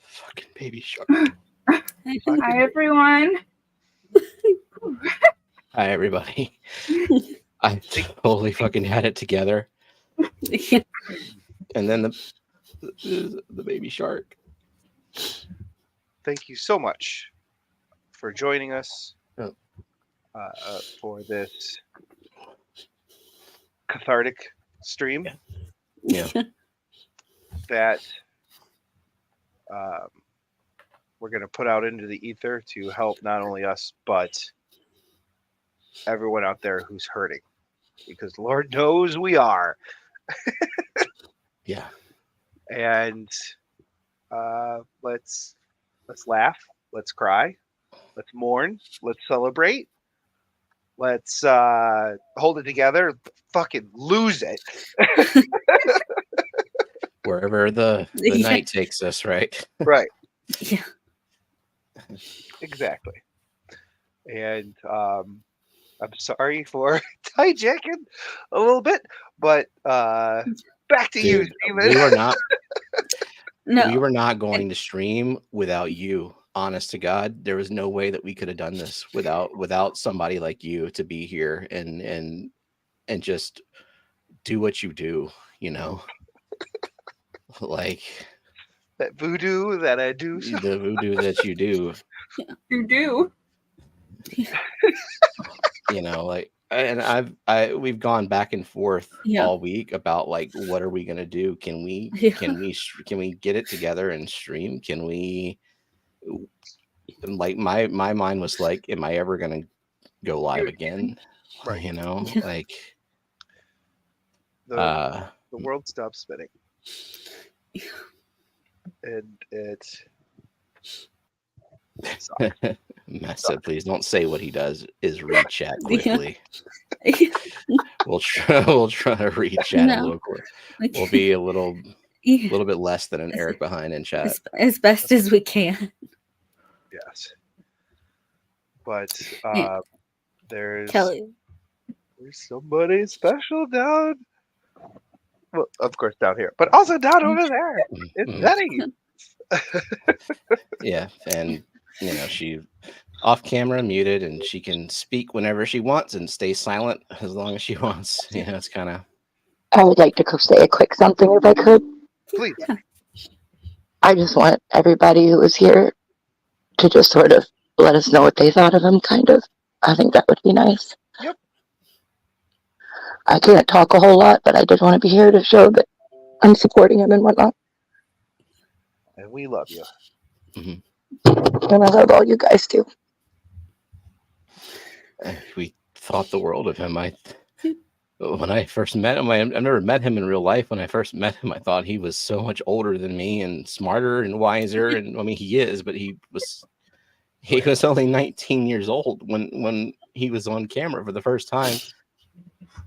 Fucking baby shark. Hi, everyone. Hi, everybody. I totally fucking had it together. And then the baby shark. Thank you so much for joining us for this cathartic stream. Yeah. That we're going to put out into the ether to help not only us, but everyone out there who's hurting. Because Lord knows we are. Yeah. And let's laugh. Let's cry. Let's mourn. Let's celebrate. Let's hold it together. Fucking lose it. Wherever the night takes us, right? Right. Yeah. Exactly. And I'm sorry for hijacking a little bit, but back to you, Steamy. We were not. No. We were not going to stream without you. Honest to God, there was no way that we could have done this without somebody like you to be here and just do what you do. You know, like that voodoo that I do. The voodoo that you do. You do. You know, like, and we've gone back and forth all week about like, what are we gonna do? Can we get it together and stream? Can we? Like my mind was like, am I ever gonna go live again? Right. You know, like the world stopped spinning, and it. Messa, please don't say what he does is read chat quickly. We'll try to read chat a little quick. We'll be a little bit less than an Eric behind in chat. As best as we can. Yes. But there's somebody special down. Well, of course down here, but also down over there. It's Betty. Yeah, and you know, she off camera, muted, and she can speak whenever she wants and stay silent as long as she wants. You know, it's kind of. I would like to say a quick something if I could. Please. I just want everybody who was here to just sort of let us know what they thought of him, kind of. I think that would be nice. Yep. I can't talk a whole lot, but I did want to be here to show that I'm supporting him and whatnot. And we love you. Mm-hmm. And I love all you guys too. We thought the world of him. When I first met him, I've never met him in real life. When I first met him, I thought he was so much older than me and smarter and wiser. And I mean, he is, but he was only 19 years old when he was on camera for the first time.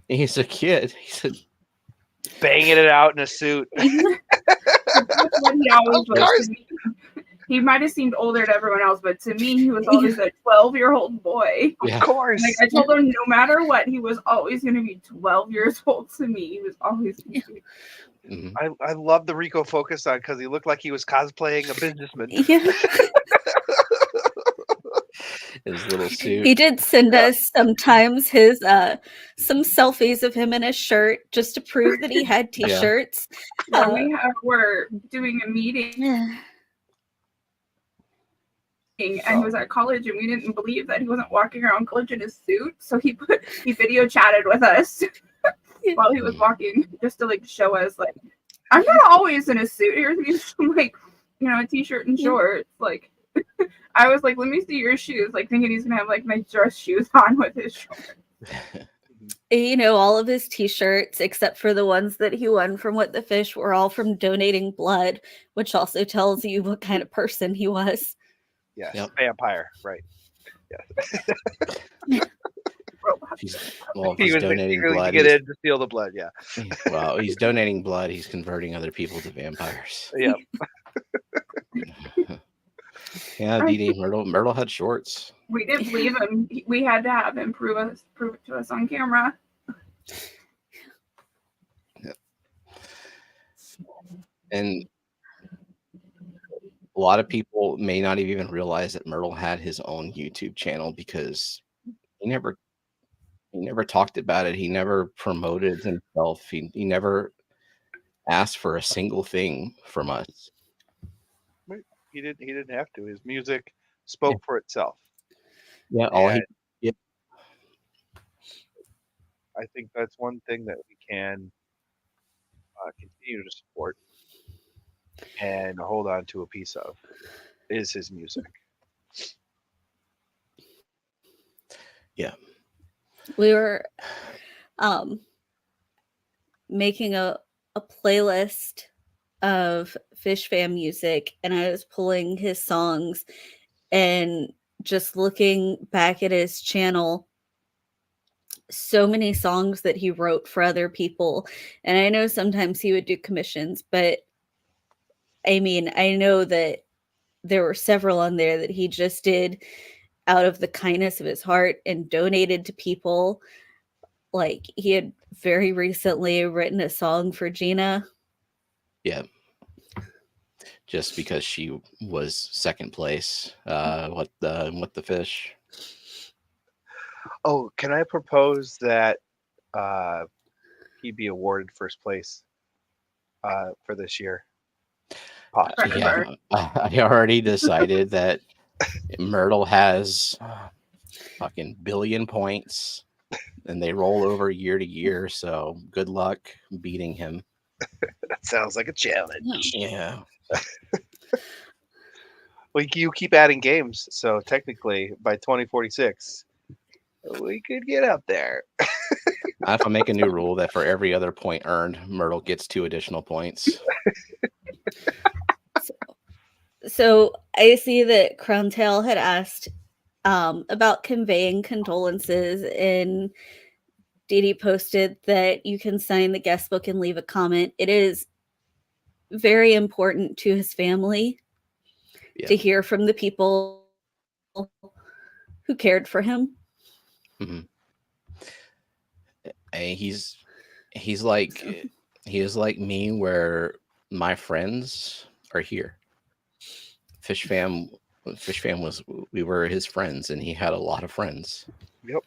He's a kid. He's banging it out in a suit. He might have seemed older to everyone else, but to me, he was always a 12-year-old boy. Yeah. Of course. Like, I told him no matter what, he was always going to be 12 years old to me. He was always. Mm-hmm. I love the Rico focus on because he looked like he was cosplaying a businessman. Yeah. His little suit. He did send us sometimes his some selfies of him in a shirt just to prove that he had t-shirts. We're doing a meeting. And he was at college, and we didn't believe that he wasn't walking around college in his suit. So he video chatted with us while he was walking, just to like show us, like, I'm not always in a suit. Here's me, like, a t-shirt and shorts. Like, I was like, let me see your shoes. Like, thinking he's gonna have like my dress shoes on with his shorts. You know, all of his t-shirts, except for the ones that he won from What the Fish, were all from donating blood, which also tells you what kind of person he was. Yes, Yep. vampire, right? Yes. Well, if He he's was donating secretly to blood, get in to steal the blood. Yeah. well, he's donating blood. He's converting other people to vampires. Yeah. Yeah, Dee Myrtle had shorts. We didn't believe him. We had to have him prove it to us on camera. And a lot of people may not even realize that Myrtle had his own YouTube channel because he never talked about it. He never promoted himself. He never asked for a single thing from us. He didn't have to. His music spoke for itself. Yeah, I think that's one thing that we can continue to support and hold on to a piece of is his music. Yeah. We were making a playlist of Fish Fam music, and I was pulling his songs and just looking back at his channel. So many songs that he wrote for other people. And I know sometimes he would do commissions, but I mean, I know that there were several on there that he just did out of the kindness of his heart and donated to people. Like, he had very recently written a song for Gina. Yeah. Just because she was second place. What the Fish. Oh, can I propose that he be awarded first place for this year? Possibly. Yeah, I already decided that Myrtle has fucking billion points, and they roll over year to year. So good luck beating him. That sounds like a challenge. Yeah. Well, you keep adding games, so technically by 2046, we could get up there. If I make a new rule that for every other point earned, Myrtle gets 2 additional points. So I see that Crown Tail had asked about conveying condolences, and Dee Dee posted that you can sign the guest book and leave a comment. It is very important to his family to hear from the people who cared for him. Mm-hmm. And he is like me, where my friends are here. Fish Fam we were his friends, and he had a lot of friends. Yep.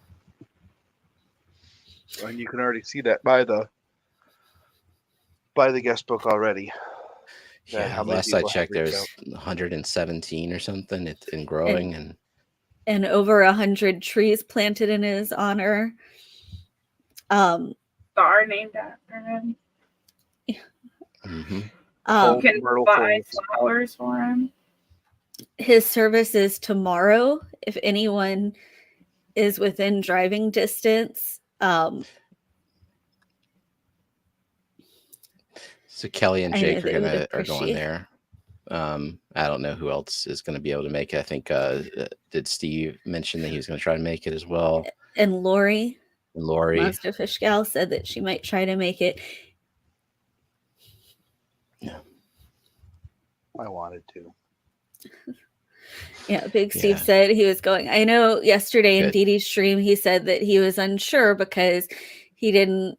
And you can already see that by the guest book already. Yeah, last I checked, there's 117 or something. It's been growing, and over 100 trees planted in his honor. Star named after him. Mm-hmm. You can buy flowers for him. His service is tomorrow. If anyone is within driving distance. So Kelly and Jake are going there. I don't know who else is going to be able to make it. I think did Steve mention that he was going to try to make it as well? And Lori Monster Fish Gal said that she might try to make it. Yeah, I wanted to. Yeah, Big Steve said he was going. I know yesterday in Dee Dee's stream, he said that he was unsure because he didn't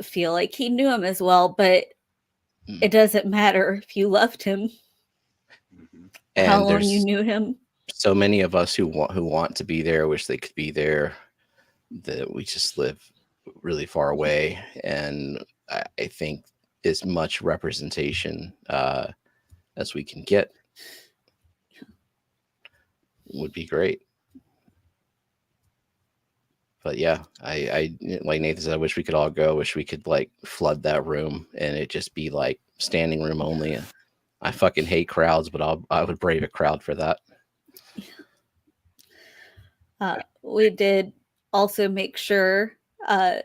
feel like he knew him as well, but it doesn't matter if you loved him. And how long you knew him. So many of us who want to be there, wish they could be there, that we just live really far away. And I think as much representation as we can get would be great. But yeah, I like Nathan said, I wish we could all go. Wish we could like flood that room and it just be like standing room only. I fucking hate crowds, but I would brave a crowd for that. We did also make sure to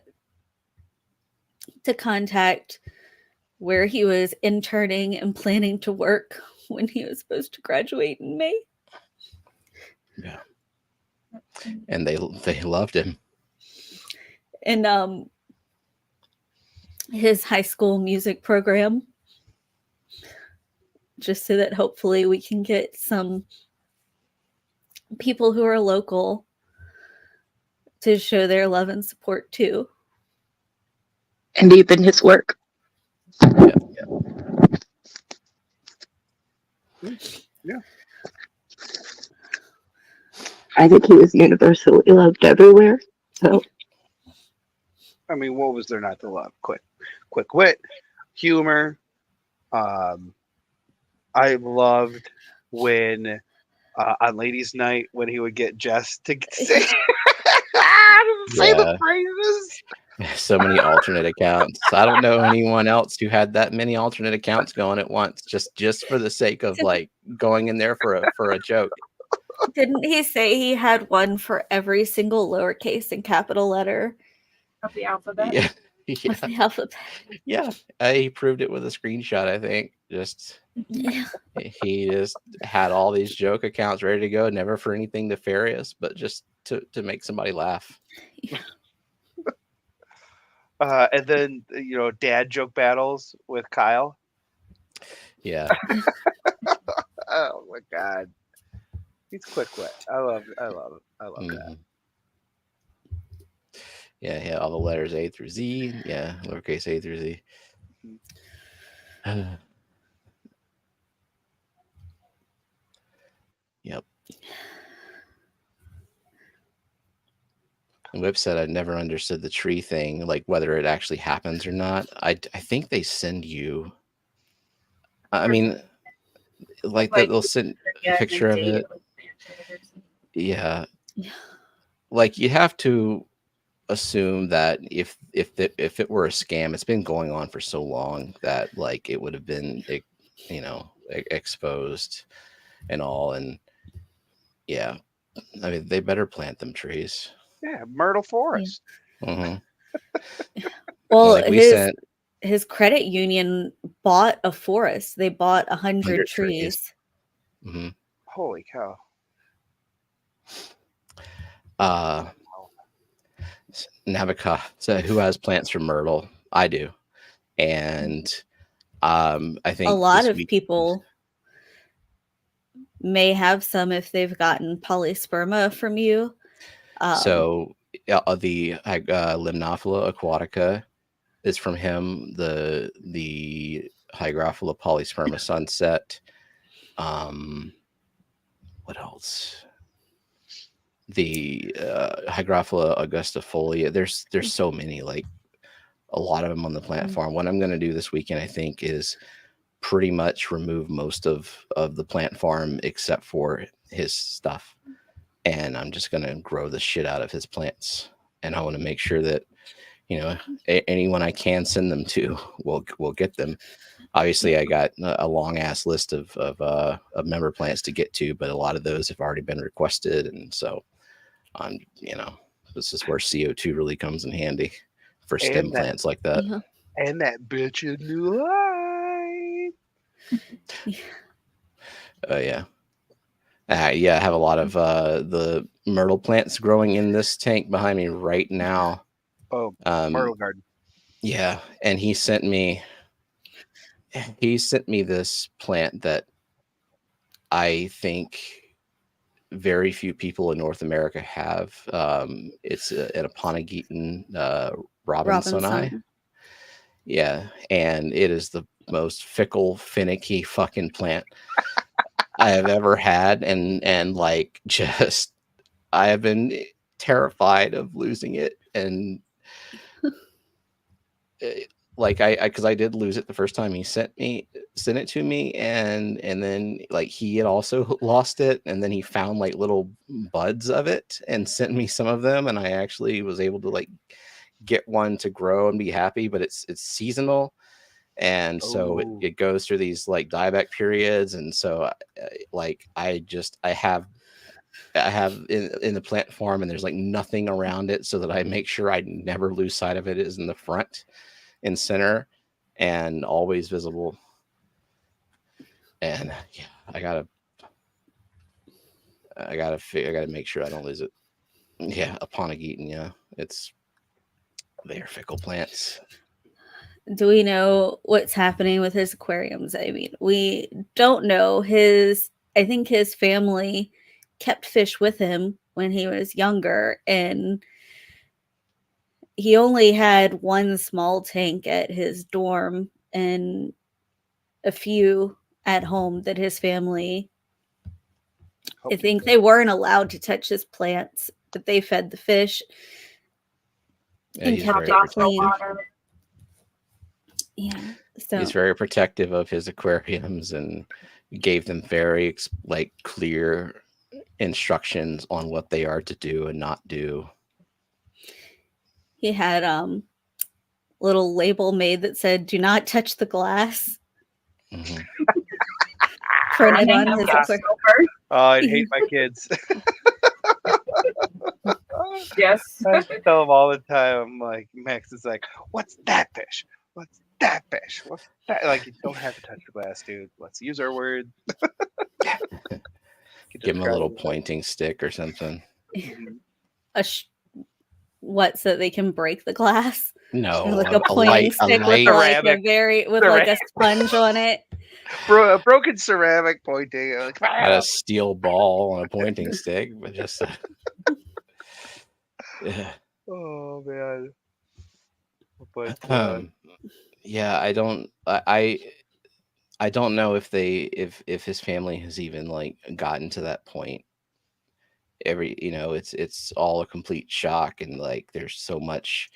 contact where he was interning and planning to work when he was supposed to graduate in May. Yeah. And they loved him. And his high school music program, just so that hopefully we can get some people who are local to show their love and support too. And even his work. Yeah. Yeah. I think he was universally loved everywhere. So I mean, what was there not to love? Quick wit, humor. I loved when on ladies' night when he would get Jess to say, say the Yeah. phrases. So many alternate accounts. I don't know anyone else who had that many alternate accounts going at once, just for the sake of like going in there for a joke. Didn't he say he had one for every single lowercase and capital letter Of the alphabet. Yeah. of the alphabet? Yeah. He proved it with a screenshot, I think. Yeah. He just had all these joke accounts ready to go, never for anything nefarious, but just to make somebody laugh. And then dad joke battles with Kyle. Yeah. Oh my god, he's quick wit. I love that. Mhm. Yeah, all the letters A through Z. Yeah, lowercase a through Z. Yep. Whip said I never understood the tree thing, like whether it actually happens or not. I think they send you. I mean, like they'll send a picture of it. Yeah. Like you have to assume that if it were a scam, it's been going on for so long that like it would have been exposed and all. And yeah, I mean they better plant them trees. Yeah, Myrtle Forest. Mhm. Well, Like we his sent his credit union bought a forest. They bought 100 100 trees. Mhm. Holy cow. Nabika, so who has plants from Myrtle? I do. And I think A lot this of week people may have some if they've gotten polysperma from you. So the Limnophila aquatica is from him. The Hygrophila polysperma sunset. What else? The Hygrophila augustifolia. There's so many, like a lot of them on the plant farm. What I'm going to do this weekend, I think, is pretty much remove most of the plant farm except for his stuff. And I'm just going to grow the shit out of his plants. And I want to make sure that, anyone I can send them to will get them. Obviously, I got a long ass list of member plants to get to, but a lot of those have already been requested. And so this is where CO2 really comes in handy for stem plants like that. Yeah. And that bitch in new light. Yeah. Yeah, I have a lot of the myrtle plants growing in this tank behind me right now. Oh, Myrtle Garden. Yeah, and he sent me this plant that I think very few people in North America have. It's an Aponogeton Robinsoni. Yeah, and it is the most fickle, finicky fucking plant I have ever had, and like just I have been terrified of losing it, and like because I did lose it the first time he sent it to me, and then like he had also lost it, and then he found like little buds of it and sent me some of them, and I actually was able to like get one to grow and be happy, but it's seasonal. And so it goes through these like dieback periods. And so like I have I have in the plant farm, and there's like nothing around it, so that I make sure I never lose sight of it, is in the front and center and always visible. And yeah, I gotta make sure I don't lose it. Yeah, Aponigeton, yeah, they're fickle plants. Do we know what's happening with his aquariums? I mean, we don't know. I think his family kept fish with him when he was younger, and he only had one small tank at his dorm and a few at home that his family, I think they weren't allowed to touch his plants, but they fed the fish and kept it clean. Yeah, so he's very protective of his aquariums and gave them very clear instructions on what they are to do and not do. He had little label made that said "Do not touch the glass." Mm-hmm. Printed on his aquarium. Oh, I'd hate my kids. Yes. I tell them all the time. I'm like, Max is like, "What's that fish? What's that fish? What's that?" Like, you don't have to touch the glass, dude. Let's use our word. Give him a little pointing stick or something. What, so they can break the glass? No, or like a pointing stick with like a sponge on it. A broken ceramic pointing. Like, got a steel ball on a pointing stick, but just yeah. Oh man. But yeah, I don't know if his family has even like gotten to that point. It's all a complete shock, and like there's so much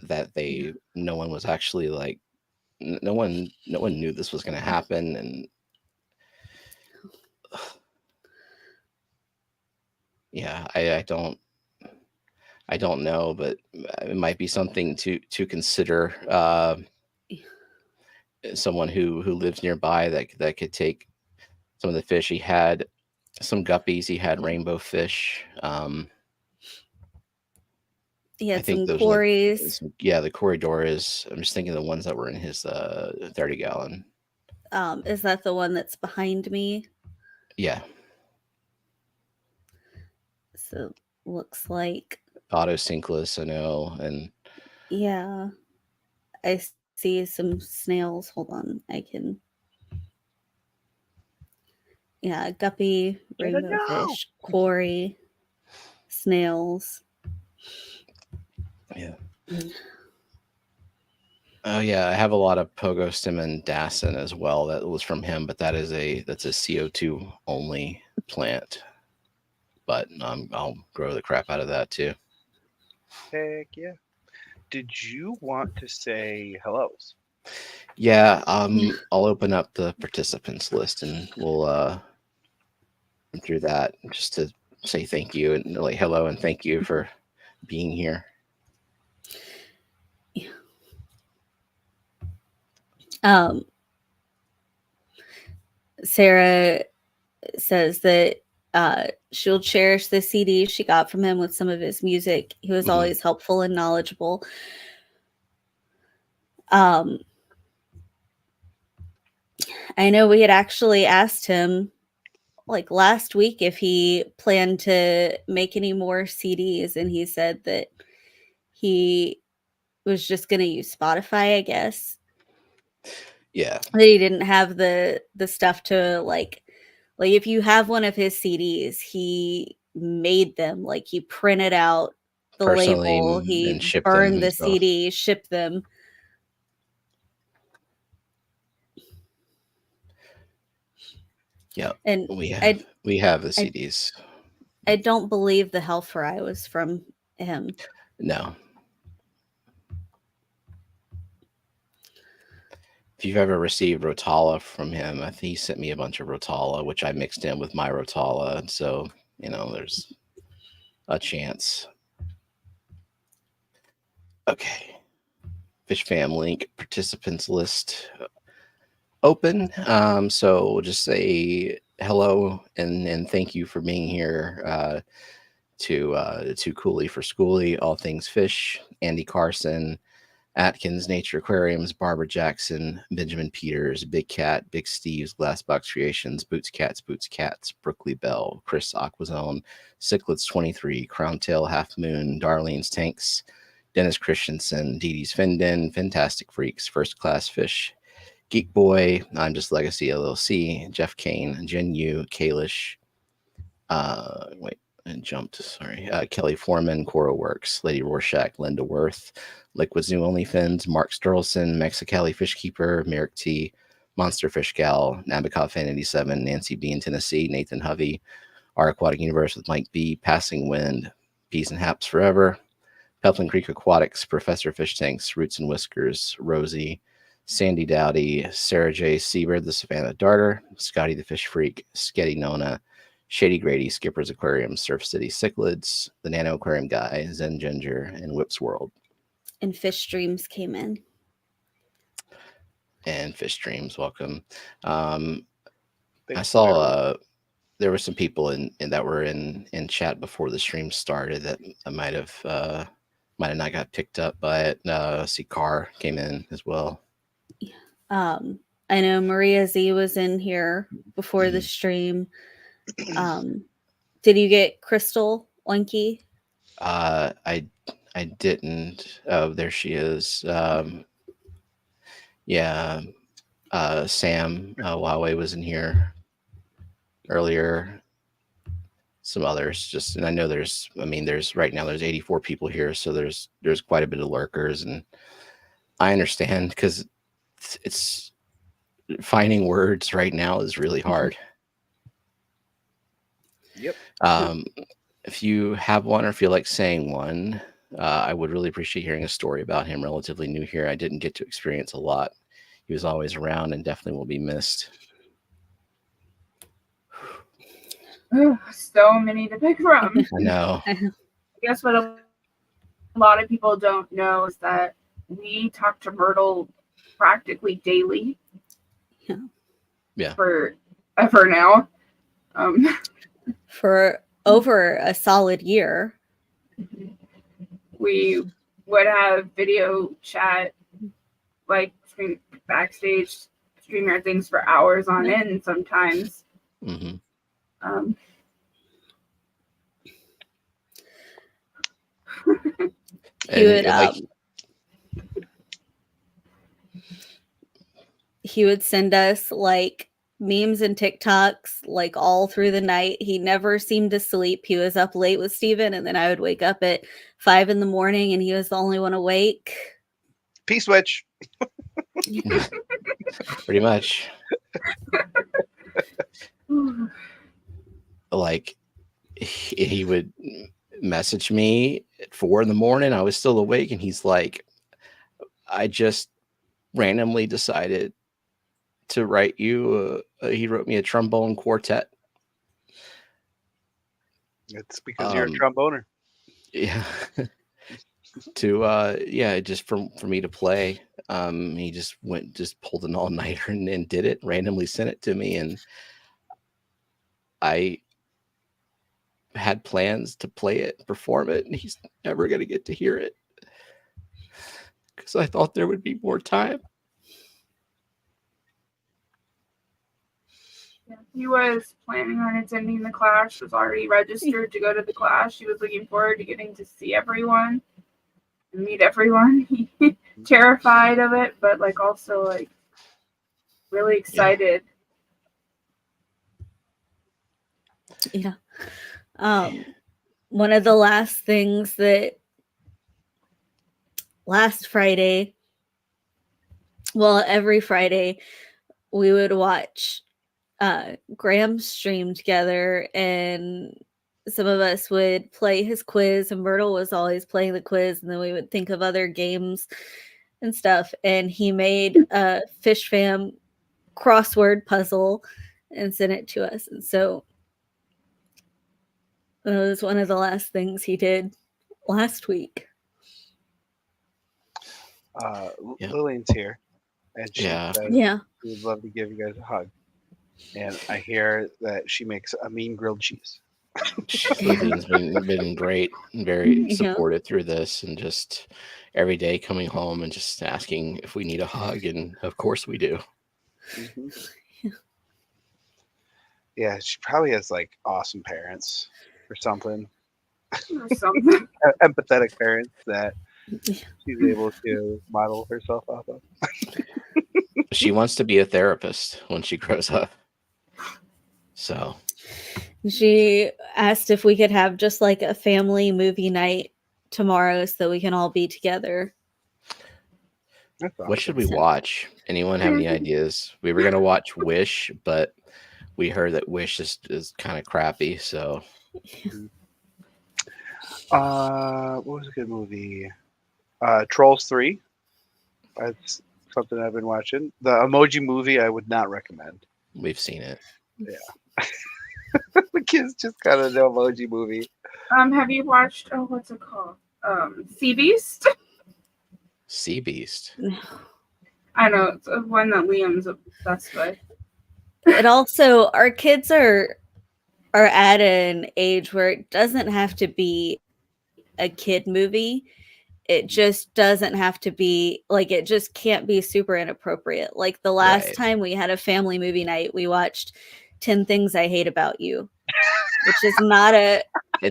that no one was actually like no one knew this was going to happen. And yeah, I don't know, but it might be something to consider. Someone who lives nearby that could take some of the fish. He had some guppies. He had rainbow fish. He had some quarries. The corridors. I'm just thinking of the ones that were in his 30-gallon. Is that the one that's behind me? Yeah. So looks like Autosynclus, I know, and yeah, I see some snails. Hold on, I can. Yeah, guppy, rainbow fish, quarry, snails. Yeah. Oh yeah, I have a lot of Pogostem and Dasin as well. That was from him, but that's a CO2 only plant. But I'll grow the crap out of that too. Heck yeah. Did you want to say hellos? Yeah, I'll open up the participants list and we'll run through that just to say thank you and like hello and thank you for being here. Sarah says that she'll cherish the CD she got from him with some of his music. He was always helpful and knowledgeable. I know we had actually asked him like last week if he planned to make any more CDs, and he said that he was just going to use Spotify, I guess. Yeah. That he didn't have the stuff to like if you have one of his CDs, he made them, like he printed out the label, he burned the CD, shipped them. Yeah, and we have the CDs. I don't believe the Hell Fry was from him. No. If you've ever received Rotala from him, I think he sent me a bunch of Rotala, which I mixed in with my Rotala. And so, there's a chance. Okay. Fish Fam link, participants list open. So we'll just say hello and thank you for being here. To Cooley for Schoolie, All Things Fish, Andy Carson, Atkins Nature Aquariums, Barbara Jackson, Benjamin Peters, Big Cat, Big Steve's, Glassbox Creations, Boots Cats, Brookley Bell, Chris Aquazone, Cichlets 23, Crown Tail Half Moon, Darlene's Tanks, Dennis Christensen, Dee Dee's Findin, Fantastic Freaks, First Class Fish, Geek Boy, I'm Just Legacy LLC, Jeff Kane, Jen Yu, Kalish, wait, and jumped, sorry, Kelly Foreman, Cora Works, Lady Rorschach, Linda Worth, Liquid Zoo OnlyFins, Mark Sturleson, Mexicali Fishkeeper, Merrick T, Monster Fish Gal, Nabokov Fan 87, Nancy B in Tennessee, Nathan Hovey, Our Aquatic Universe with Mike B, Passing Wind, Peas and Haps Forever, Pelton Creek Aquatics, Professor Fish Tanks, Roots and Whiskers, Rosie, Sandy Dowdy, Sarah J. Seabird, the Savannah Darter, Scotty the Fish Freak, Sketty Nona, Shady Grady, Skipper's Aquarium, Surf City Cichlids, the Nano Aquarium Guy, Zen Ginger, and Whip's World. And Fish Dreams came in. And Fish Dreams, welcome. Thanks, I saw there were some people in that were in chat before the stream started that I might have not got picked up by it. See, Carr came in as well. I know Maria Z was in here before the stream. Did you get Crystal Oinky? I didn't. Oh, there she is. Yeah. Sam Huawei was in here earlier. Some others just, and I know there's right now there's 84 people here, so there's quite a bit of lurkers, and I understand because it's finding words right now is really hard. Yep. If you have one or feel like saying one, I would really appreciate hearing a story about him. Relatively new here, I didn't get to experience a lot. He was always around and definitely will be missed. So many to pick from. I know. I guess what a lot of people don't know is that we talk to Myrtle practically daily. Yeah. Forever now. For over a solid year. We would have video chat, like backstage, StreamYard things for hours on end sometimes. Mm-hmm. He would send us like memes and TikToks like all through the night. He never seemed to sleep. He was up late with Steven, and then I would wake up at 5 a.m. and he was the only one awake. P-switch. Pretty much. Like he would message me at 4 a.m. I was still awake, and he's like, I just randomly decided to write you. He wrote me a trombone quartet. It's because you're a tromboner. Yeah. Just for me to play. He just pulled an all-nighter and did it, randomly sent it to me, and I had plans to play it, perform it, and he's never going to get to hear it because I thought there would be more time. Yeah, he was planning on attending the class, was already registered to go to the class. He was looking forward to getting to see everyone and meet everyone. He terrified of it, but like also like really excited. Yeah. One of the last things that last Friday, well, every Friday we would watch Graham's stream together, and some of us would play his quiz, and Myrtle was always playing the quiz, and then we would think of other games and stuff, and he made a Fish Fam crossword puzzle and sent it to us, and so it was one of the last things he did last week. Lillian's here, and she said she would love to give you guys a hug. And I hear that she makes a mean grilled cheese. Lillian's been great and very Yeah. supportive through this, and just every day coming home and just asking if we need a hug, and of course we do. Mhm. Yeah, she probably has like awesome parents or something. Or something. Empathetic parents that she's able to model herself off of. She wants to be a therapist when she grows up. So She asked if we could have just like a family movie night tomorrow so we can all be together. That's awesome. what should we watch? Anyone have any ideas? We were gonna watch Wish, but we heard that Wish is kind of crappy. So What was a good movie? Trolls 3. That's something I've been watching. The Emoji Movie I would not recommend. we've seen it. The kids just kind of know Emoji Movie. Have you watched? Oh, what's it called? Sea Beast. Sea Beast. I know it's one that Liam's obsessed with. It also, our kids are at an age where it doesn't have to be a kid movie. It just doesn't have to be like, it just can't be super inappropriate. Like the last Right. time we had a family movie night, we watched 10 Things I Hate About You, which is not a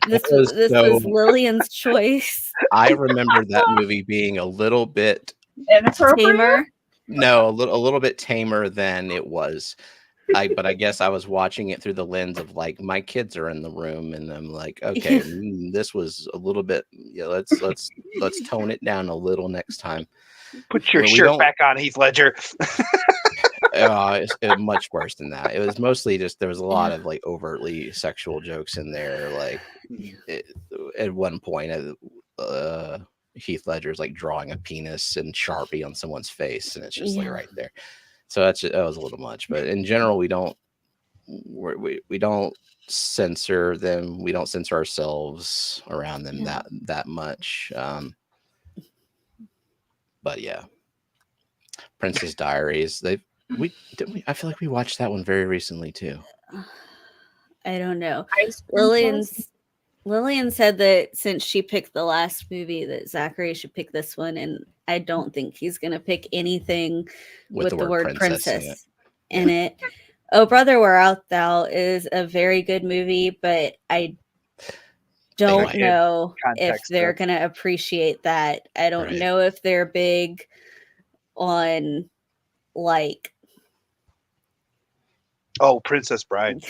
this was Lillian's choice. I remember that movie being a little bit Inappropriate. Tamer. no, a little bit tamer than it was. But I guess I was watching it through the lens of like my kids are in the room, and I'm like, okay, this was a little bit. Yeah, let's tone it down a little next time. Put your shirt back on, Heath Ledger. It's much worse than that. It was mostly just there was a lot of like overtly sexual jokes in there. Like at one point, Heath Ledger's like drawing a penis and Sharpie on someone's face, and it's just like right there. So that was a little much. But in general, we don't censor them. We don't censor ourselves around them that much. But yeah, Princess Diaries. I feel like we watched that one very recently too. I don't know. Lillian said that since she picked the last movie, that Zachary should pick this one, and I don't think he's gonna pick anything with the word princess in it. Oh Brother, Where Art Thou is a very good movie, but I don't know if they're gonna appreciate that. I don't know if they're big on like Princess Bride.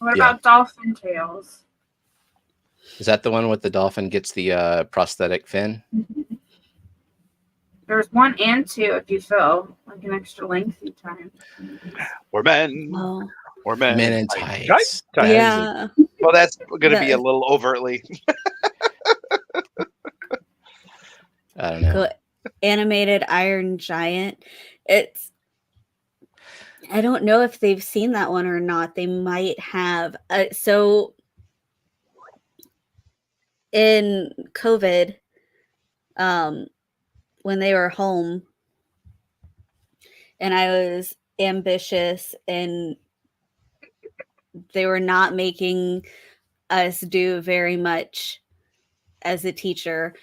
What about Dolphin Tales? Is that the one with the dolphin gets the prosthetic fin? There's 1 and 2 if you feel like an extra lengthy time. We're men. Oh. We're men. Men in tights. Yeah. Well, that's going to be a little overtly. I don't know. Animated Iron Giant. I don't know if they've seen that one or not. They might have. So in COVID, when they were home and I was ambitious and they were not making us do very much as a teacher.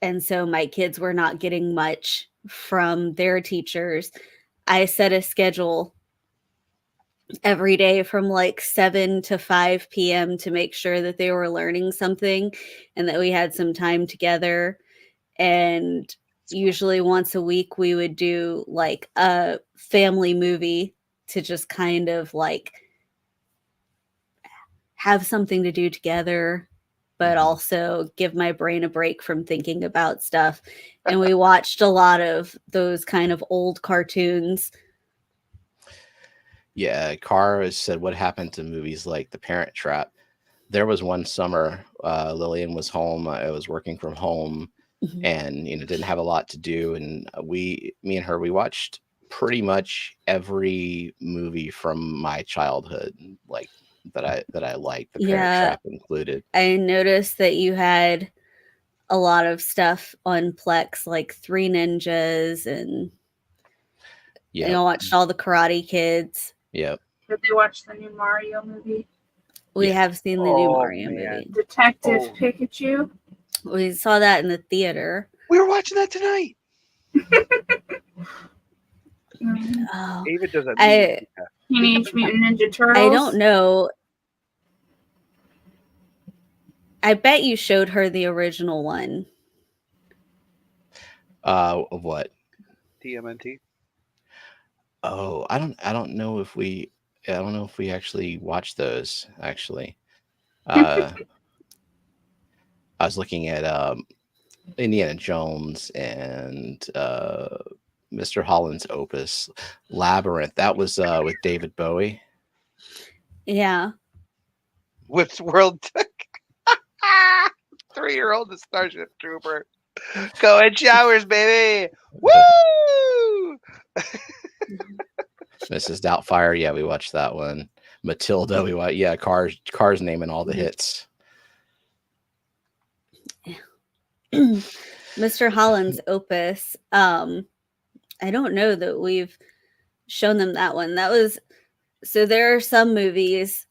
And so my kids were not getting much from their teachers. I set a schedule every day from like 7 to 5 p.m. to make sure that they were learning something and that we had some time together. And usually once a week we would do like a family movie to just kind of like have something to do together, but also give my brain a break from thinking about stuff. And we watched a lot of those kind of old cartoons. Yeah, Cara said, what happened to movies like The Parent Trap? There was one summer, Lillian was home. I was working from home and, didn't have a lot to do. And me and her, we watched pretty much every movie from my childhood, like that I liked, The Parent Trap included. I noticed that you had a lot of stuff on Plex, like Three Ninjas and They Yeah. all watched all the Karate Kids. Yep. Did they watch the new Mario movie? We Yeah. have seen the new Oh, Mario man. movie. Detective Oh. Pikachu. We saw that in the theater. We were watching that tonight. Oh, Ava does that. Teenage Mutant Ninja Turtles. I don't know. I bet you showed her the original one. Of what? TMNT. Oh, I don't know if we actually watched those actually. I was looking at Indiana Jones and Mr. Holland's Opus Labyrinth. That was with David Bowie. Yeah. Whips World. 3-year-old the Starship Trooper. Go in showers, baby. Woo! Mrs. Doubtfire, yeah, we watched that one. Matilda, we watched, yeah, Cars naming all the hits. Mr. Holland's Opus. I don't know that we've shown them that one. That was so there are some movies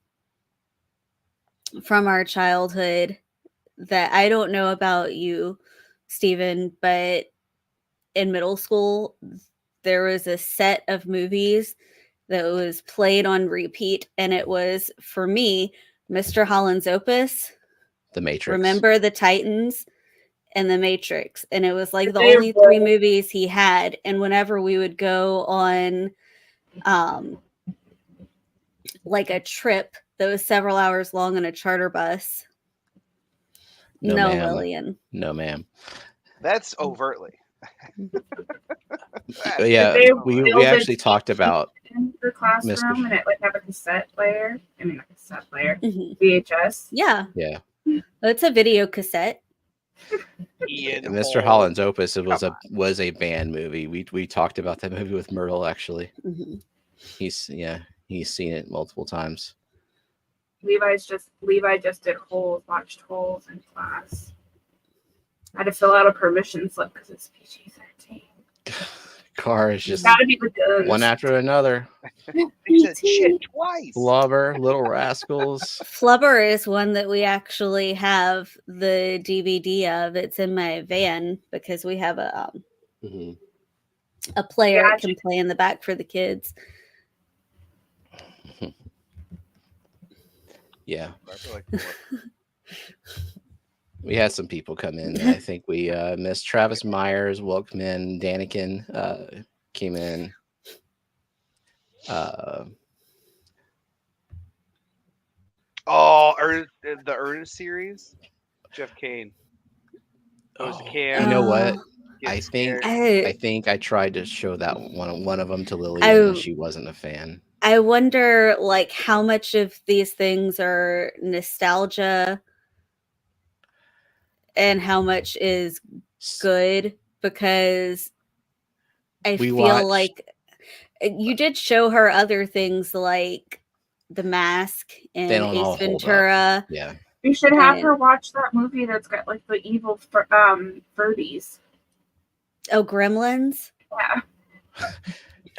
from our childhood that I don't know about you, Stephen, but in middle school there was a set of movies that was played on repeat, and it was, for me, Mr. Holland's Opus, The Matrix. Remember the Titans, and The Matrix. And it was like the They only were- 3 movies he had. And whenever we would go on like a trip that was several hours long on a charter bus. No, No, ma'am. Lillian. No, ma'am. That's overtly. Yeah, They we built a actually talked about in your classroom, and it like have a cassette player. I mean, a cassette player, Mhm. VHS. Yeah, yeah. it's a video cassette. Ian Mr. Hall. Holland's Opus. It was Come was a band movie. We talked about that movie with Myrtle actually. Mhm. He's seen it multiple times. Levi just did Holes, watched Holes in class. I had to fill out a permission slip because it's PG-13. Car is just Gotta be the guns. one after another. He said shit twice. Blubber, Little Rascals. Flubber is one that we actually have the DVD of. It's in my van because we have a Mhm. player that Gotcha. can play in the back for the kids. Yeah, I feel like we had some people come in. I think we missed Travis Myers, welcome in. Danikin came in. the Ernest series. Jeff Kane. It was Cam. You know what? Get I think scared. I think I tried to show that one of them to Lily, Oh. and she wasn't a fan. I wonder, like, how much of these things are nostalgia and how much is good, because I We feel watched- like you did show her other things like The Mask and They don't all Ace hold up. Ventura. Yeah. You should have And- her watch that movie that's got like the evil Furbies. Oh, Gremlins. Yeah.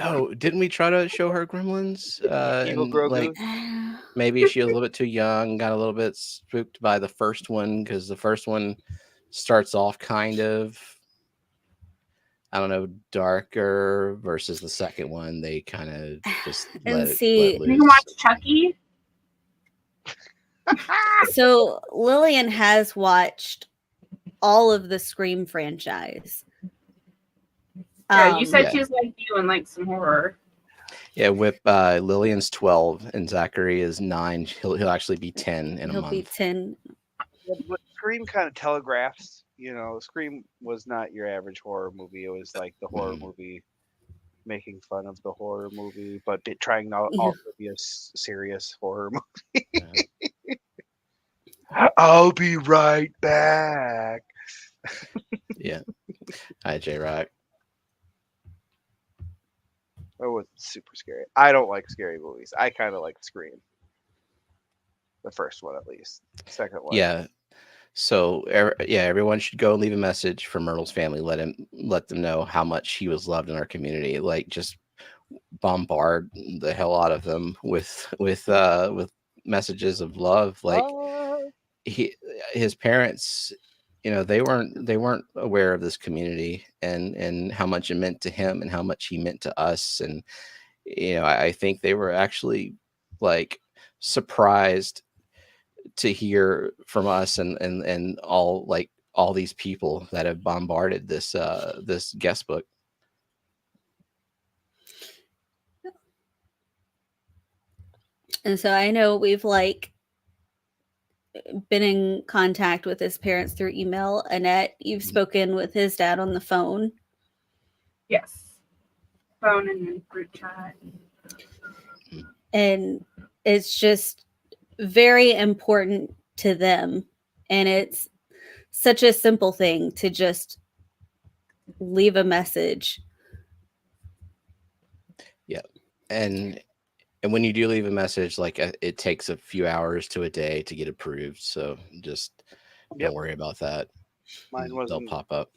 Oh, didn't we try to show her Gremlins? Evil And, Grogu? like, maybe she was a little bit too young, got a little bit spooked by the first one because the first one starts off kind of, I don't know, darker versus the second one. They kind of just And let see- it You can loose. watch Chucky. So Lillian has watched all of the Scream franchise. Yeah, you said Yeah. she's like you and like some horror. Yeah, with Lillian's 12 and Zachary is 9. He'll actually be 10 in a He'll month. be 10. What Scream kind of telegraphs, Scream was not your average horror movie. It was like the horror movie making fun of the horror movie, but it trying to Yeah. also be a serious horror movie. Yeah. I'll be right back. Yeah. Hi, J Rock. It was super scary. I don't like scary movies. I kind of like Scream. The first one, at least. Second one. Yeah. So everyone should go and leave a message for Myrtle's family. Let them know how much he was loved in our community. Like, just bombard the hell out of them with messages of love. Like his parents, they weren't aware of this community and how much it meant to him and how much he meant to us. And I think they were actually like surprised to hear from us and all these people that have bombarded this this guest book. And so I know we've like been in contact with his parents through email. Annette, you've spoken with his dad on the phone. Yes. Phone and then group chat. And it's just very important to them. And it's such a simple thing to just leave a message. Yeah. And when you do leave a message, like it takes a few hours to a day to get approved. So just don't worry about that. Mine wasn't. They'll pop up.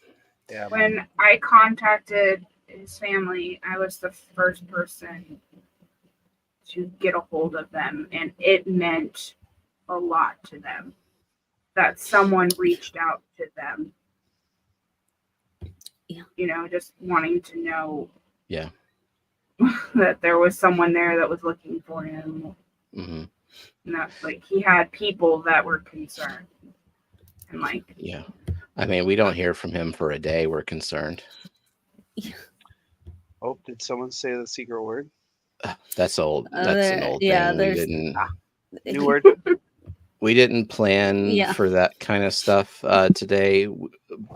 Yeah. When I contacted his family, I was the first person to get a hold of them, and it meant a lot to them that someone reached out to them. Yeah. Just wanting to know. Yeah. That there was someone there that was looking for him. Mm-hmm. And that, like, he had people that were concerned. And like, yeah. I mean, we don't hear from him for a day. We're concerned. Yeah. Oh, did someone say the secret word? That's old. That's an old yeah, thing. New word. We didn't plan Yeah. for that kind of stuff today,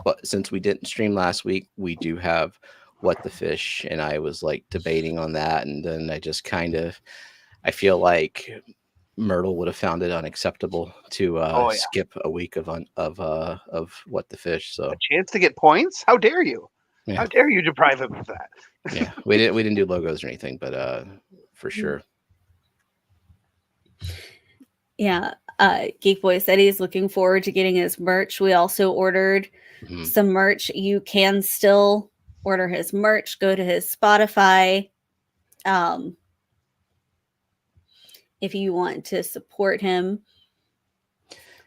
but since we didn't stream last week, we do have What the Fish, and I was like debating on that, and then I just I feel like Myrtle would have found it unacceptable to skip a week of What the Fish. So a chance to get points? How dare you? Yeah. How dare you deprive him of that? Yeah, we didn't do logos or anything, but for sure. Yeah. Geek Boy said he's looking forward to getting his merch. We also ordered some merch. You can still order his merch. Go to his Spotify. If you want to support him.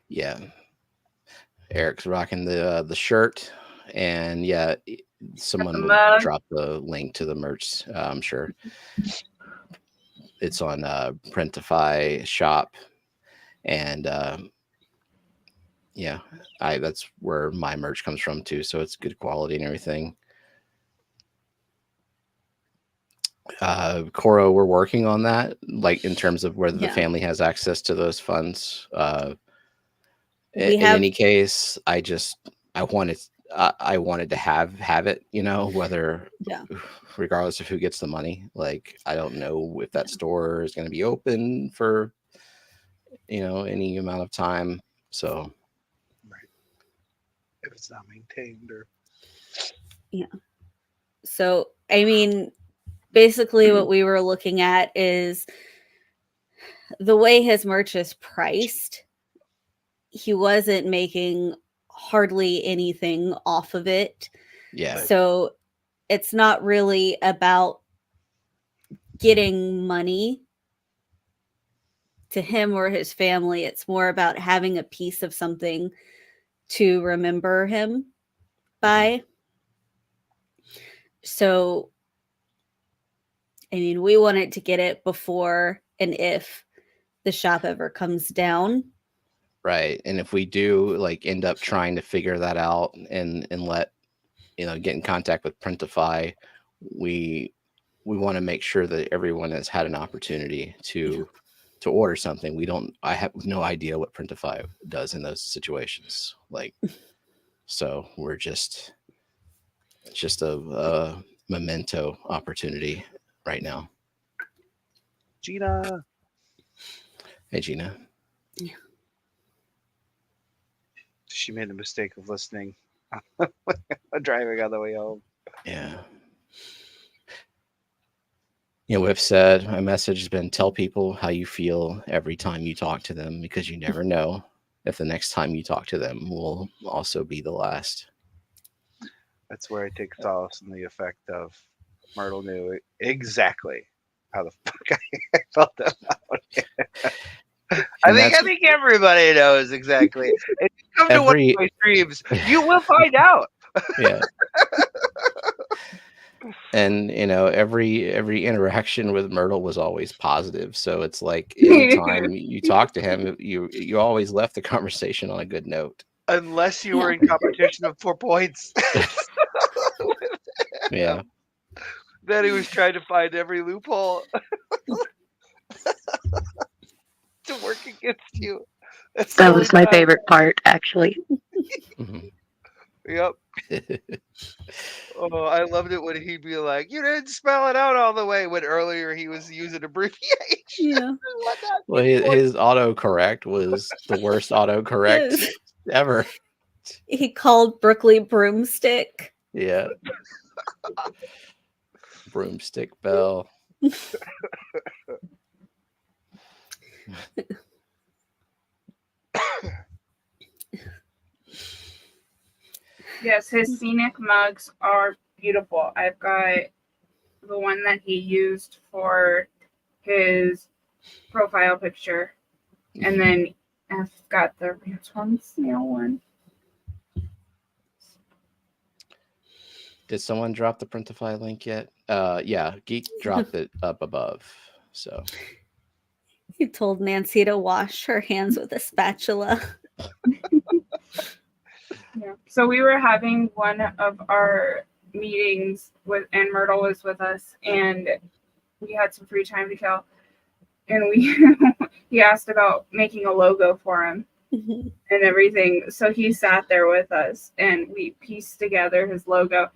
Yeah. Eric's rocking the shirt, and yeah, someone will drop the link to the merch. I'm sure it's on Printify shop, and yeah, that's where my merch comes from too. So it's good quality and everything. Coro, we're working on that, like in terms of whether the family has access to those funds. In any case, I wanted to have it, whether regardless of who gets the money. Like, I don't know if that store is going to be open for any amount of time. So if it's not maintained or So I mean, basically what we were looking at is the way his merch is priced. He wasn't making hardly anything off of it. Yeah. So it's not really about getting money to him or his family. It's more about having a piece of something to remember him by. So, I mean, we wanted to get it before and if the shop ever comes down. Right. And if we do like end up trying to figure that out and let, get in contact with Printify, we want to make sure that everyone has had an opportunity to order something. I have no idea what Printify does in those situations. Like, so it's just a memento opportunity right now. Gina. Hey, Gina. Yeah. She made the mistake of listening driving on the way home. Yeah. We've said, my message has been, tell people how you feel every time you talk to them, because you never know if the next time you talk to them will also be the last. That's where I take solace in the effect of Myrtle knew exactly how the fuck I felt about it. I And think everybody knows exactly. If you come to one of my streams, you will find out. Yeah. And every interaction with Myrtle was always positive. So it's like anytime you talk to him, you always left the conversation on a good note. Unless you were in competition of 4 points. Yeah. Then he was trying to find every loophole to work against you. That was my favorite part, actually. Yep. Oh, I loved it when he'd be like, "You didn't spell it out all the way," when earlier he was using abbreviation. Yeah. Well, his autocorrect was the worst autocorrect ever. He called Brooklyn broomstick. Yeah. Broomstick Bell. Yes, his scenic mugs are beautiful. I've got the one that he used for his profile picture, and then I've got the Ransom snail one. Did someone drop the Printify link yet? Yeah, Geek dropped it up above. So he told Nancy to wash her hands with a spatula. Yeah. So we were having one of our meetings and Myrtle was with us, and we had some free time to kill. And he asked about making a logo for him and everything. So he sat there with us, and we pieced together his logo.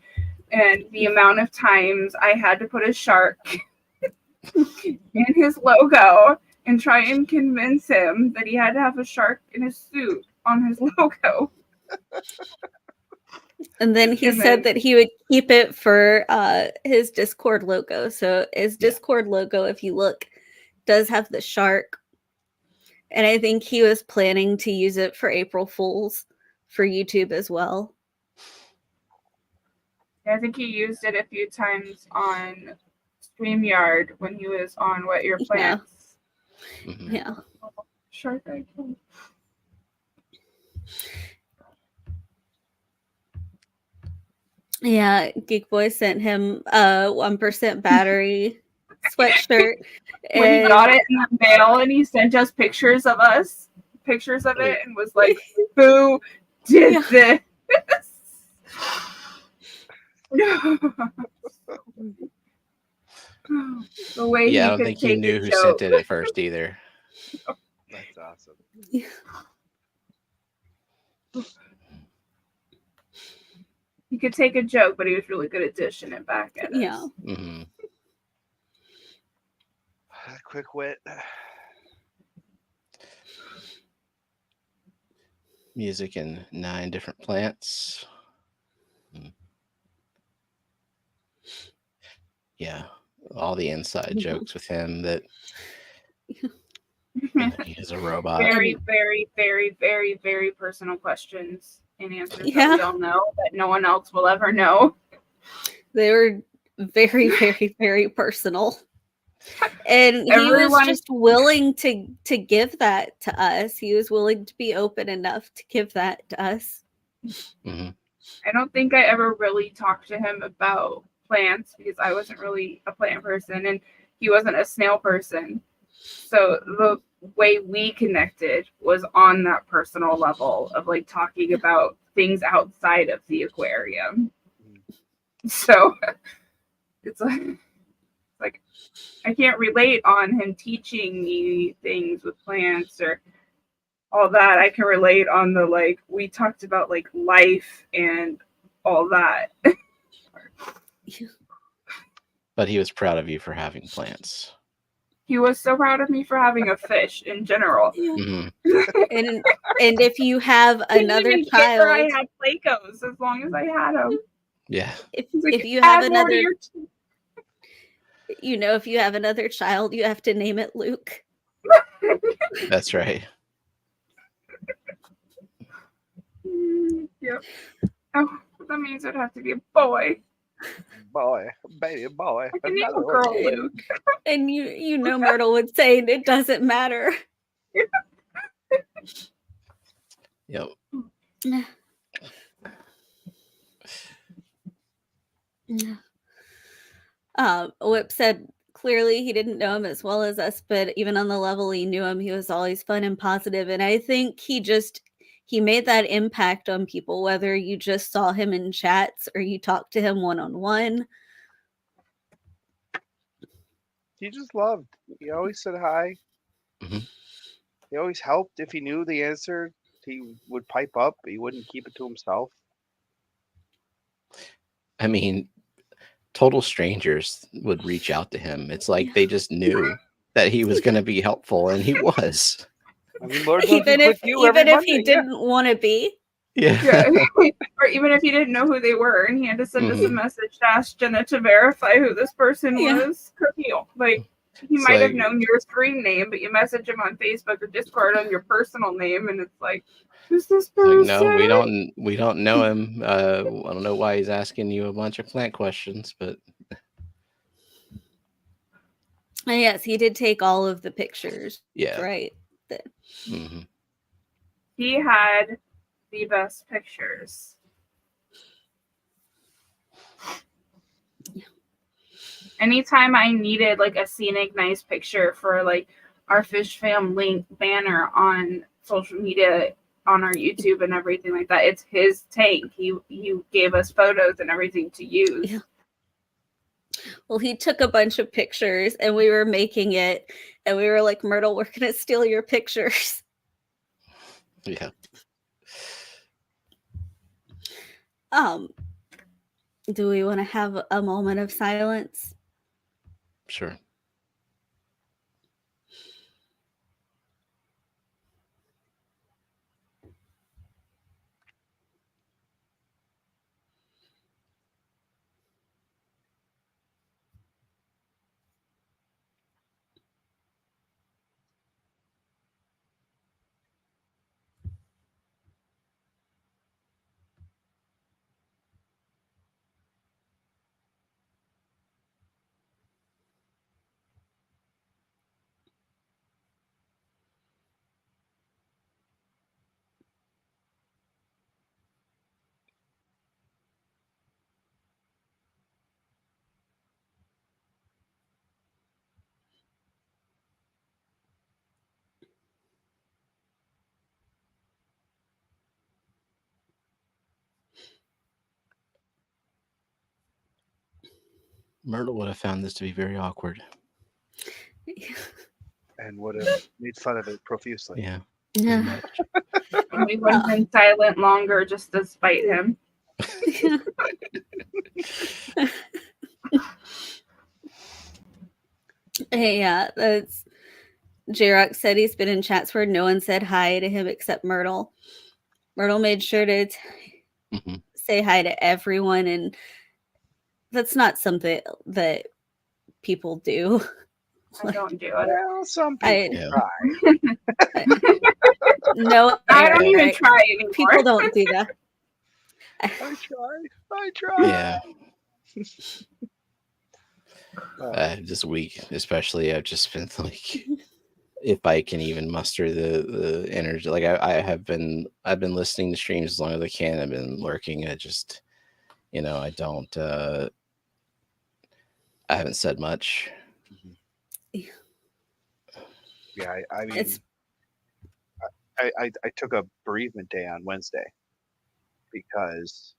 And the amount of times I had to put a shark in his logo and try and convince him that he had to have a shark in his suit on his logo. And then he said that he would keep it for his Discord logo. So his Discord logo, if you look, does have the shark. And I think he was planning to use it for April Fools for YouTube as well. I think he used it a few times on StreamYard when he was on What Your Plants. Yeah. Shark icon. Yeah, Geek Boy sent him a 1% battery sweatshirt. When he got it in the mail and he sent us pictures of it, and was like, "Who did this?" The way I don't think he knew who sent it at first either. That's awesome. Yeah. He could take a joke, but he was really good at dishing it back at us. Yeah. Mm-hmm. Quick wit. Music in 9 different plants. Yeah, all the inside jokes with him that he is a robot. Very, very, very, very, very personal questions and answers that we all know that no one else will ever know. They were very, very, very personal. And he was just willing to give that to us. He was willing to be open enough to give that to us. Mm-hmm. I don't think I ever really talked to him about plants because I wasn't really a plant person and he wasn't a snail person. So the way we connected was on that personal level of like talking about things outside of the aquarium. So it's like I can't relate on him teaching me things with plants or all that. I can relate on the like we talked about like life and all that. But he was proud of you for having plants. He was so proud of me for having a fish in general. Mm-hmm. and if you have another child, I had Plecos as long as I had them. Yeah. If you have another, if you have another child, you have to name it Luke. That's right. Yep. Oh, that means it'd have to be a boy. Boy, baby boy, I can name a another girl one. Luke. And you know Myrtle would say it doesn't matter. Yep. Whip said clearly he didn't know him as well as us, but even on the level he knew him, he was always fun and positive. And I think he made that impact on people, whether you just saw him in chats or you talked to him one-on-one. He just loved. He always said hi. Mhm. He always helped. If he knew the answer, he would pipe up. He wouldn't keep it to himself. I mean, total strangers would reach out to him. It's like they just knew that he was going to be helpful, and he was. I mean, Lord knows Even he's if with you every Monday. he didn't want to be. Yeah. Yeah. Or even if he didn't know who they were and he had to send us a message to ask Jenna to verify who this person was. Curfew. Like, he It's might have like- known your screen name, but you message him on Facebook or Discord on your personal name, and it's like, who's this person? Like, no, we don't know him. I don't know why he's asking you a bunch of plant questions, but And yes, he did take all of the pictures. yeah. Right. Mhm. He had the best pictures. Anytime I needed like a scenic nice picture for like our Fish Fam link banner on social media, on our YouTube and everything like that, it's his tank. He gave us photos and everything to use. Yeah. Well, he took a bunch of pictures and we were making it, and we were like, Myrtle, we're gonna steal your pictures. Yeah. Do we want to have a moment of silence? Sure. Myrtle would have found this to be very awkward. And would have made fun of it profusely. Yeah. Pretty Yeah. much. And we would have been silent longer just to spite him. Hey, yeah, that's J-Rock said he's been in chats where no one said hi to him except Myrtle. Myrtle made sure to Mhm. say hi to everyone, and that's not something that people do. I don't do it. Well, some I- people Yeah. try. No, I don't even Eric, try anymore. people don't do that. I try. Yeah. Uh, This week, especially, I've just been like, if I can even muster the energy. Like I've been listening to streams as long as I can. I've been lurking. I just, I don't. I haven't said much. yeah, I mean, It's I took a bereavement day on Wednesday because,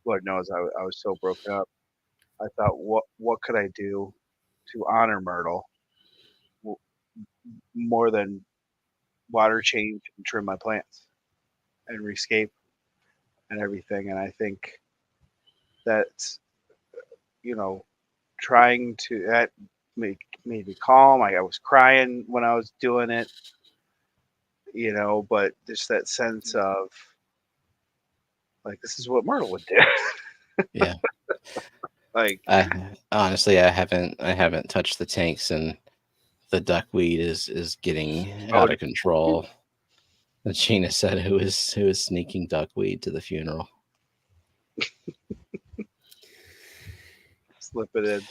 Lord knows, I was so broken up. I thought, what could I do to honor Myrtle more than water change and trim my plants and rescape and everything? And I think that's, trying to, that made me calm. I was crying when I was doing it, but just that sense of like, this is what Myrtle would do. Yeah. Like, Honestly, I haven't touched the tanks, and the duckweed is getting out of control. And Sheena said, who is sneaking duckweed to the funeral? Slip it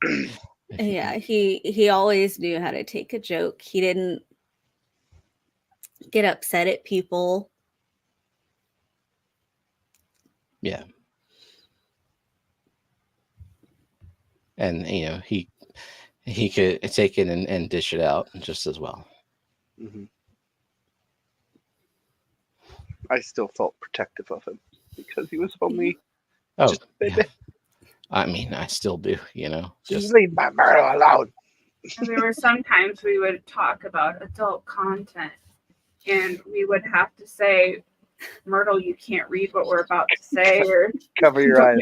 in. Yeah, he always knew how to take a joke. He didn't get upset at people. Yeah. And he could take it and dish it out just as well. Mm-hmm. I still felt protective of him because he was only just a baby. Yeah. I mean, I still do, Just leave my Myrtle alone. And there were some times we would talk about adult content, and we would have to say, Myrtle, you can't read what we're about to say, or cover your eyes.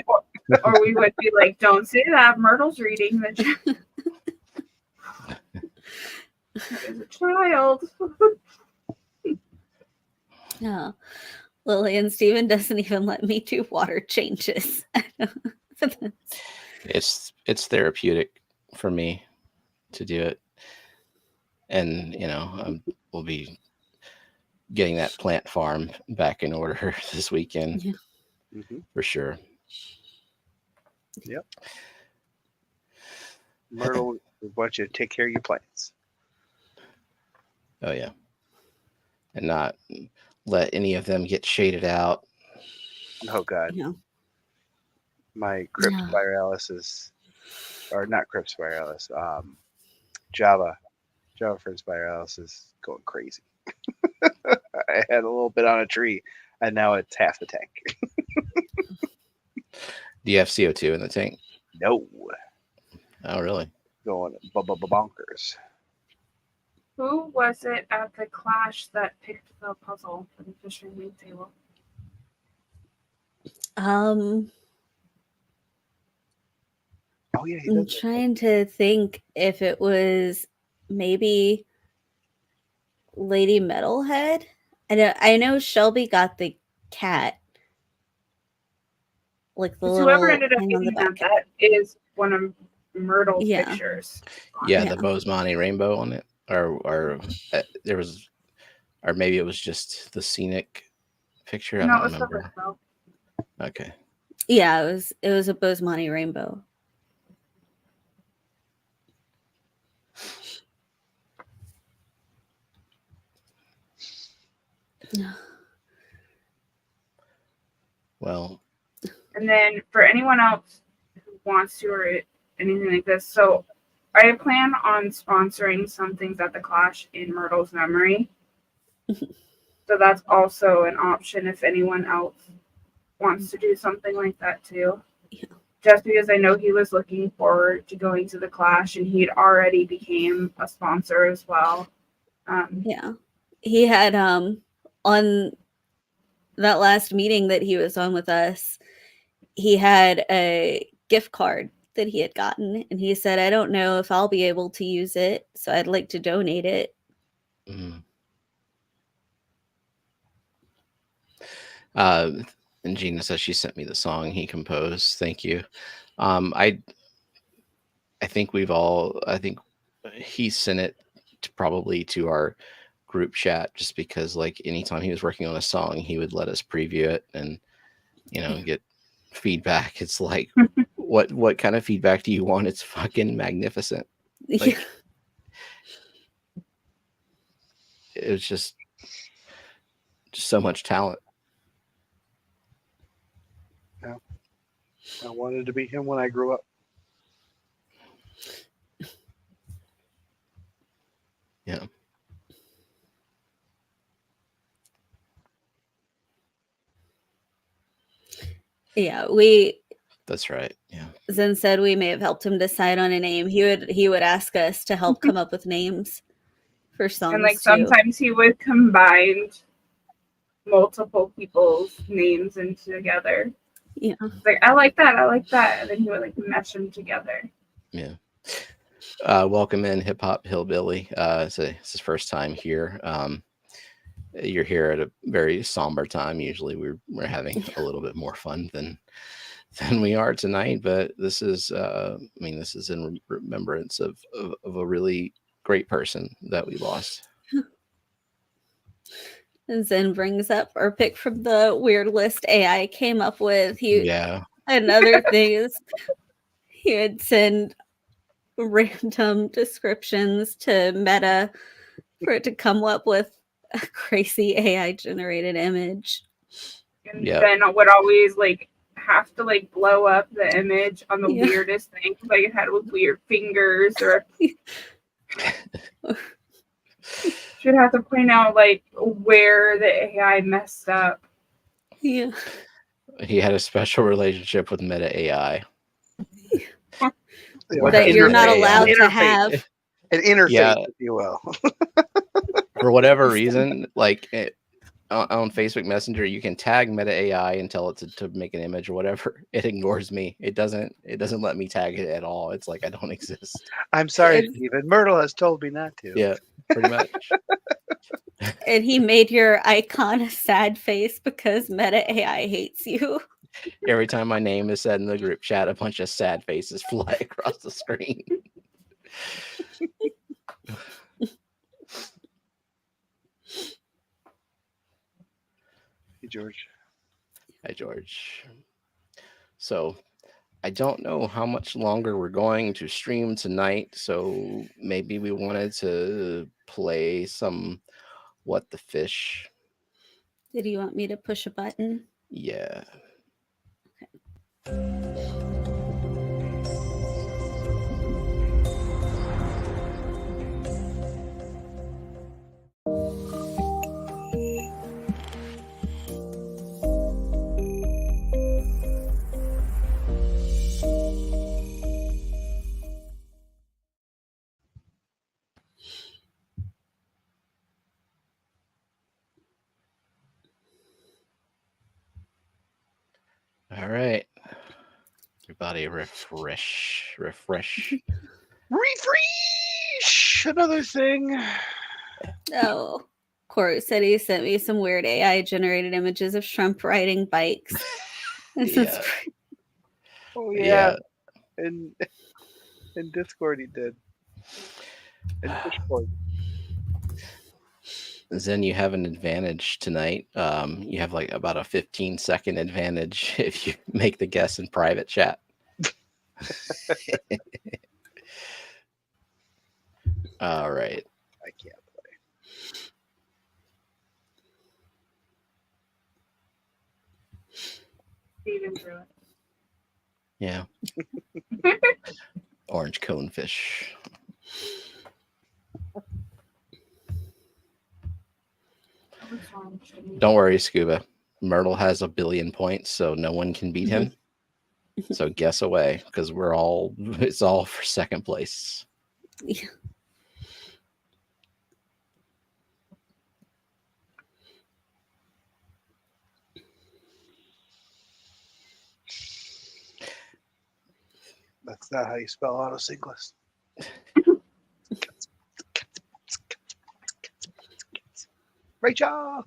Or we would be like, don't say that. Myrtle's reading the as a child. No. Lillian Steven doesn't even let me do water changes. It's therapeutic for me to do it. And, we'll be getting that plant farm back in order this weekend. Yeah. Mm-hmm. For sure. Yep. Myrtle, we want you to take care of your plants. Oh, yeah. And not let any of them get shaded out. Oh, God. Yeah. My Cryptospiralis or not Cryptospiralis, Java Spiralis is going crazy. I had a little bit on a tree, and now it's half the tank. Do you have CO2 in the tank? No. Oh, really? Going bonkers. Who was it at the Clash that picked the puzzle for the fishing league table? Oh, yeah. I'm trying to think if it was maybe Lady Metalhead. I know Shelby got the cat. Like the little whoever ended up thing on the getting back. that is one of Myrtle's Yeah. pictures. Yeah, the Bosemani rainbow on it. Or there was, or maybe it was just the scenic picture. I don't remember. Okay. Yeah, it was a Bosemani rainbow. Well. And then for anyone else who wants to or anything like this, so I plan on sponsoring some things at the Clash in Myrtle's memory. So that's also an option if anyone else wants to do something like that too. Yeah. Just because I know he was looking forward to going to the Clash and he'd already became a sponsor as well. Yeah. He had on that last meeting that he was on with us, he had a gift card that he had gotten, and he said, I don't know if I'll be able to use it, so I'd like to donate it. Mm-hmm. And Gina says she sent me the song he composed. Thank you. I think I think he sent it probably to our group chat, just because like anytime he was working on a song, he would let us preview it and get feedback. It's like, what kind of feedback do you want? It's fucking magnificent. Like, it was just so much talent. Yeah. I wanted to be him when I grew up. Yeah. Yeah, that's right. Yeah. Zen said we may have helped him decide on a name. He would ask us to help come up with names for songs. And like sometimes he would combine multiple people's names into together. Yeah. Like, I like that. And then he would like mesh them together. Yeah. Welcome in, Hip Hop Hillbilly. It's his first time here. You're here at a very somber time. Usually we're having a little bit more fun than we are tonight, but this is this is in remembrance of a really great person that we lost. And Zen brings up our pick from the weird list AI came up with. Yeah. Another thing is he would send random descriptions to Meta for it to come up with a crazy AI generated image. And then I would always like have to like blow up the image on the weirdest things. Like it had with weird fingers or should have to point out like where the AI messed up. Yeah. He had a special relationship with Meta AI. That you're not allowed to have. An interface, if you will. For whatever reason, like on Facebook Messenger, you can tag Meta AI and tell it to make an image or whatever. It ignores me. It doesn't let me tag it at all. It's like I don't exist. I'm sorry, Steven. Myrtle has told me not to. Yeah, pretty much. And he made your icon a sad face because Meta AI hates you. Every time my name is said in the group chat, a bunch of sad faces fly across the screen. Hey, George. Hi, George. So I don't know how much longer we're going to stream tonight, so maybe we wanted to play some What the Fish. Did you want me to push a button? Yeah. All right. Everybody refresh. Refresh! Another thing. Oh, Corey said he sent me some weird AI generated images of shrimp riding bikes. Yeah. Oh yeah. In Discord he did. In Discord. Zen, you have an advantage tonight. You have like about a 15-second advantage if you make the guess in private chat. All right. I can't play. Steven threw it. Yeah. Orange conefish. Don't worry, Scuba. Myrtle has 1 billion points, so no one can beat him. So guess away, because it's all for second place. Yeah. That's not how you spell autocyclist. Rachel!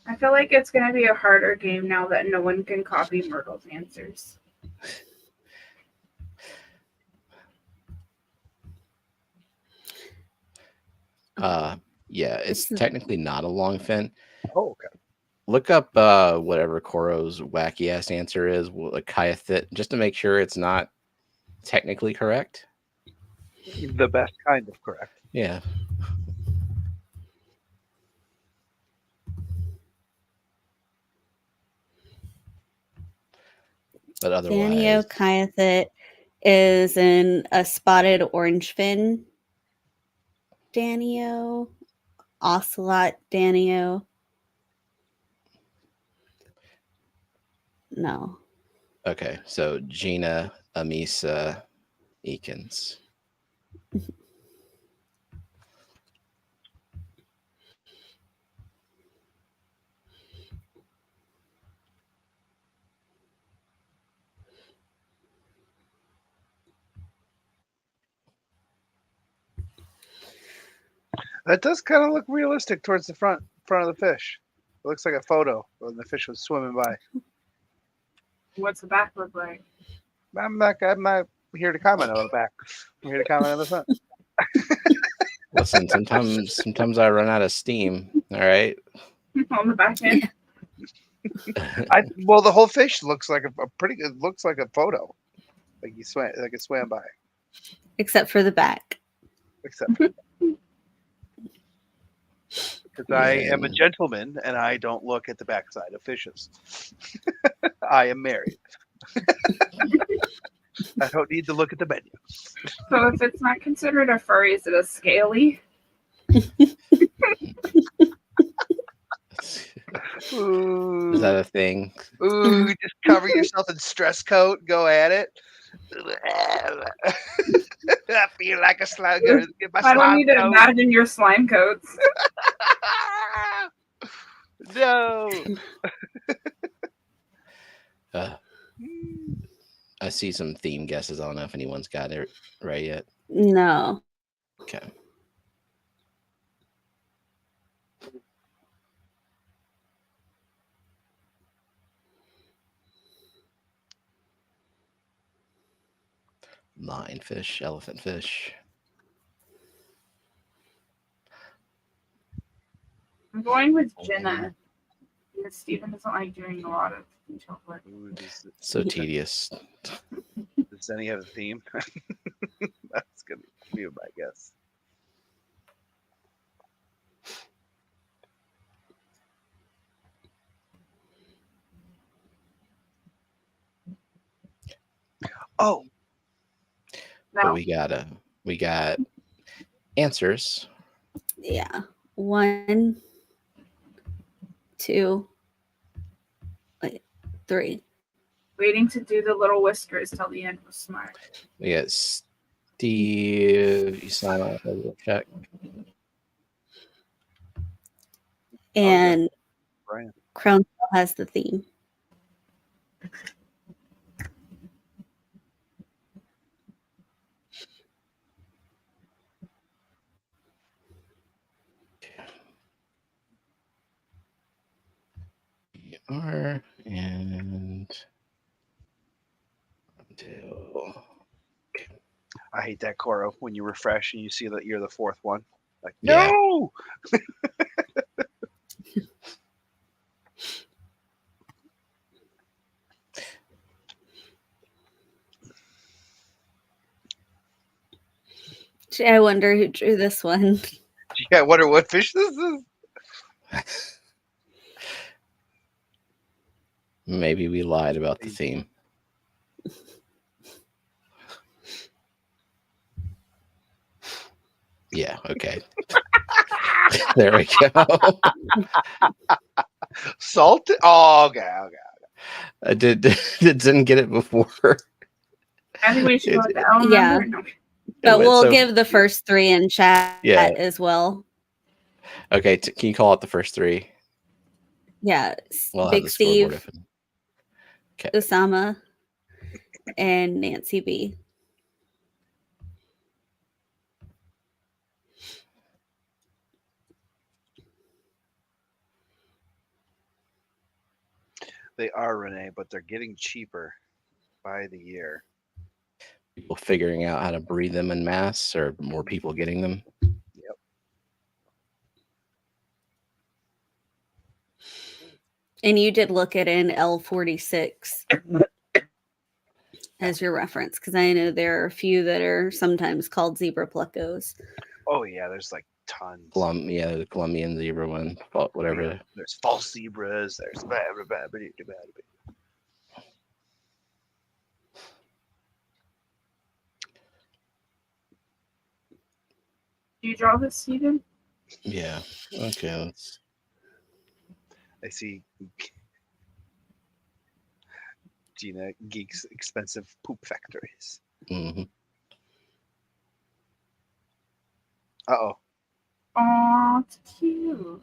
I feel like it's going to be a harder game now that no one can copy Myrtle's answers. Yeah, it's technically not a long fin. Oh, okay. Look up whatever Koro's wacky ass answer is, like Kyathit, just to make sure it's not technically correct. The best kind of correct. Yeah. But otherwise, Danio Kyathit is in a spotted orange fin. Danio, Ocelot Danio. No. okay, so Gina Amisa Eakins. That does kind of look realistic towards the front of the fish. It looks like a photo when the fish was swimming by. What's the back look like? I'm not here to comment on the back. I'm here to comment on the front. Listen, sometimes I run out of steam. All right. On the back end. Well, the whole fish looks like a pretty good. Looks like a photo. Like he swam. Like it swam by. Except for the back. Except because I am a gentleman and I don't look at the backside of fishes. I am married. I don't need to look at the menu. So if it's not considered a furry, is it a scaly? Ooh, Is that a thing? ooh, just cover yourself in stress coat. Go at it. I feel like a slugger. Get my I don't slime need to coat. imagine your slime coats. No. I see some theme guesses. I don't know if anyone's got it right yet. No. Okay. Lionfish, elephant fish. I'm going with Jenna. Because Steven doesn't like doing a lot of detailed work. Ooh, So tedious. does any have a theme? That's gonna be my guess. Oh, But No. we got answers. Yeah. 1, 2, 3. Waiting to do the little whiskers till the end was smart. We got Steve. You sign off a little check. And Brian. Crown still has the theme. R and until I hate that Coro when you refresh and you see that you're the fourth one. Like, Yeah. no. Gee, I wonder who drew this one. Yeah, I wonder what fish this is. maybe we lied about the theme. Yeah, okay. There we go. Salt. Oh, okay. I didn't get it before. I think we should go with the L Yeah. number. No. But we'll So- give the first 3 in chat Yeah. as well. Okay, can you call out the first 3? Yeah. We'll have Big the scoreboard Steve, open. Osama, and Nancy B. They are, Renee, but they're getting cheaper by the year. People figuring out how to breed them in mass, or more people getting them. And you did look at an L46 as your reference, because I know there are a few that are sometimes called zebra pluckos. Oh yeah, there's like tons. The Colombian zebra one, whatever. There's false zebras. There's Do you draw this, Steven? Yeah. Okay. Let's. I see Gina Geek's expensive poop factories. Mm-hmm. Uh-oh. Aw, it's cute.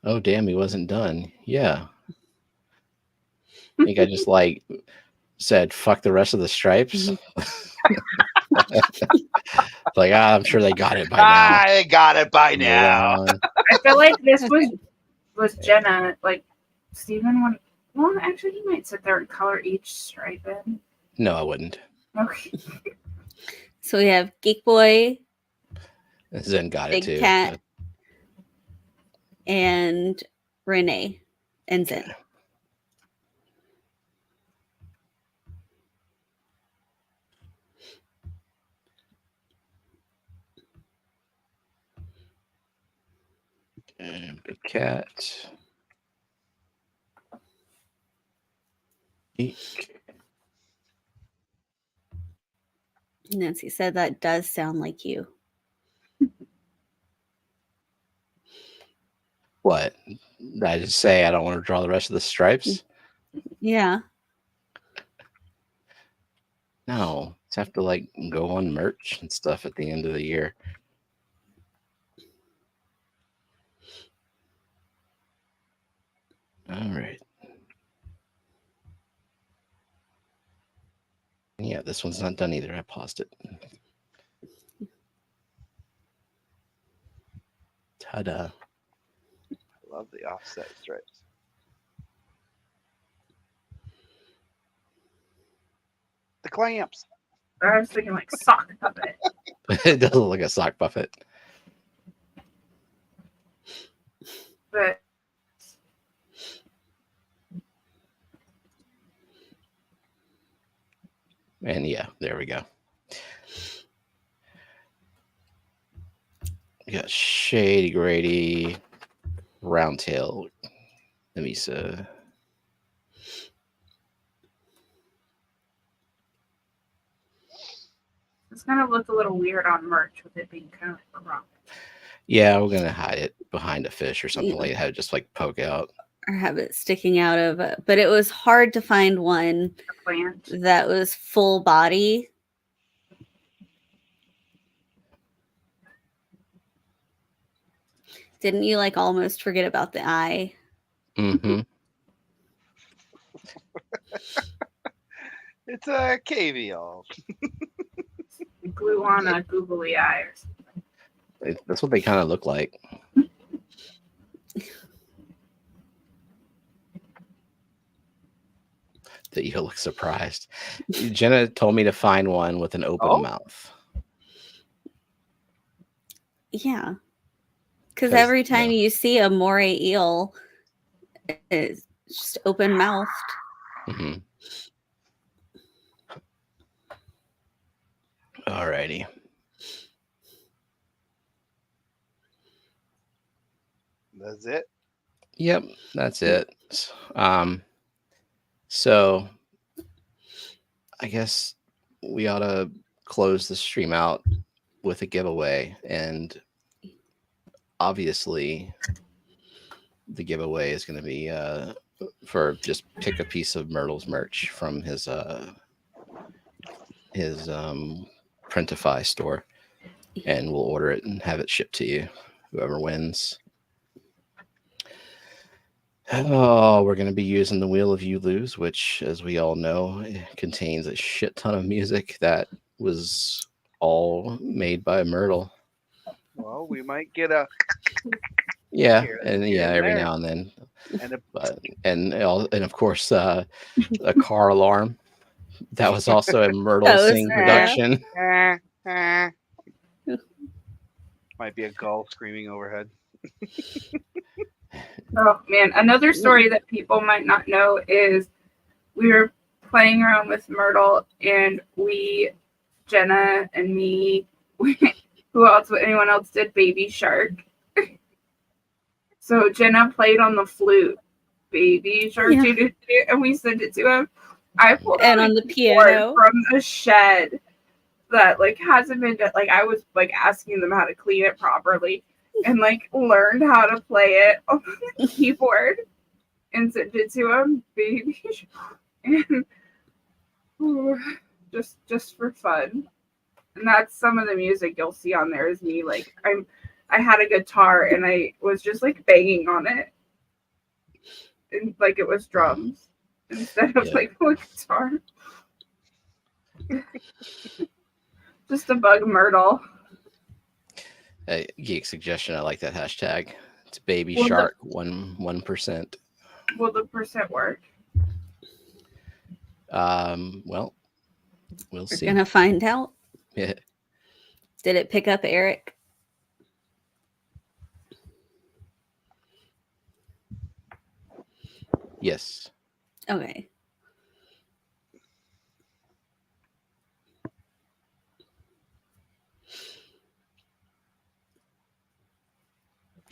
Oh damn, he wasn't done. Yeah. I think I just said fuck the rest of the stripes. Like, I'm sure they got it by now. I got it by Move now. on. I feel like this was Jenna. Like Steven would. Well, actually, he might sit there and color each stripe in. No, I wouldn't. Okay. So we have Geek Boy, Zen got it Big too. Cat, and Renee, and Zen. And Big Cat. Geek. Nancy said that does sound like you. What? Did I just say I don't want to draw the rest of the stripes? Yeah. No. Just have to like go on merch and stuff at the end of the year. All right. Yeah, this one's not done either. I paused it. Ta-da. I love the offset stripes. The clamps. I was thinking like sock puppet. It does look like a sock puppet. But And yeah, there we go. We got Shady Grady, Roundtail, Namisa. it's gonna look a little weird on merch with it being kind of cropped. Yeah, we're gonna hide it behind a fish or something like that. Have it just like poke out. Or have it sticking out of it. But it was hard to find one Plant. that was full body. Didn't you like almost forget about the eye? Mm-hmm. It's a cavial. Glue on a googly eye or something. That's what they kind of look like. That you look surprised. Jenna told me to find one with an open mouth. Yeah. Because 'Cause, every time yeah. you see a moray eel, it's just open mouthed. Mm-hmm. Alrighty. That's it. Yep, that's it. So I guess we ought to close the stream out with a giveaway, and obviously the giveaway is going to be for just pick a piece of Myrtle's merch from his Printify store, and we'll order it and have it shipped to you, whoever wins. Oh, we're going to be using the Wheel of You Lose, which, as we all know, contains a shit ton of music that was all made by Myrtle. Well, we might get a Here and every there. now and then, and and of course a car alarm. That was also a Myrtle Sing production. Might be a gull screaming overhead. Oh man, another story that people might not know is we were playing around with Myrtle, and Jenna and me, anyone else did Baby Shark. So Jenna played on the flute, Baby Shark, and we sent it to him. I pulled and out on a the piano from the shed that like hasn't been like I was like asking them how to clean it properly, and like learned how to play it on the keyboard and sent it to him, Baby Shark, and just for fun. And that's some of the music you'll see on there is me like I had a guitar and I was just like banging on it, and like it was drums instead of like a guitar. Just to bug Myrtle. Geek suggestion. I like that hashtag. It's Baby Shark 1%. Will the percent work? Well, we'll see. We're gonna find out. Yeah. Did it pick up Eric? Yes. Okay.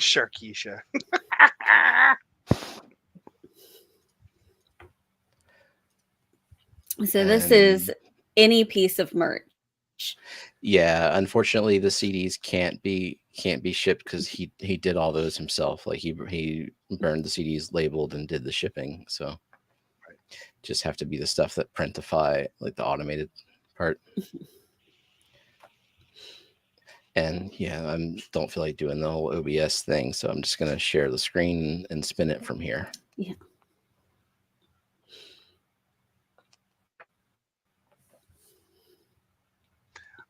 Sharkeisha. So this is any piece of merch. Yeah, unfortunately the CDs can't be shipped because he did all those himself. Like he burned the CDs, labeled, and did the shipping. So just have to be the stuff that Printify, like the automated part. And yeah, I don't feel like doing the whole OBS thing, so I'm just gonna share the screen and spin it from here. Yeah.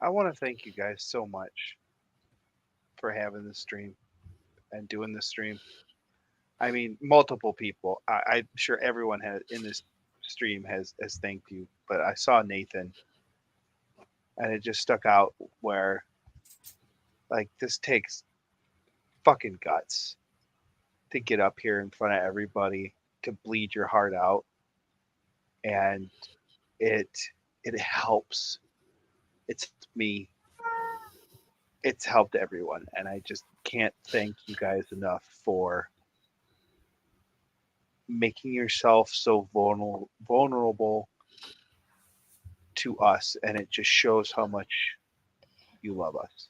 I want to thank you guys so much for having this stream and doing this stream. I mean, multiple people. I'm sure everyone in this stream has thanked you, but I saw Nathan, and it just stuck out where, like, this takes fucking guts to get up here in front of everybody, to bleed your heart out, and it helps. It's me. It's helped everyone, and I just can't thank you guys enough for making yourself so vulnerable to us, and it just shows how much you love us.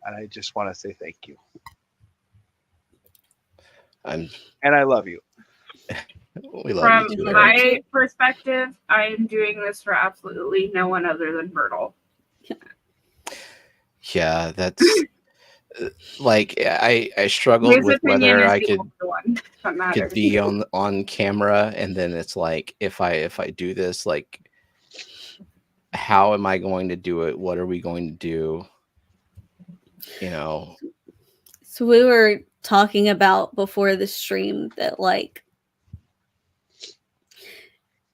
And I just want to say thank you. And I love you. We love you From too, my Eric. perspective, I am doing this for absolutely no one other than Myrtle. Yeah, that's like I struggled His with opinion whether is I the could only one that matters. be on camera, and then it's like if I do this, like how am I going to do it? What are we going to do? You know. So we were talking about before the stream that, like,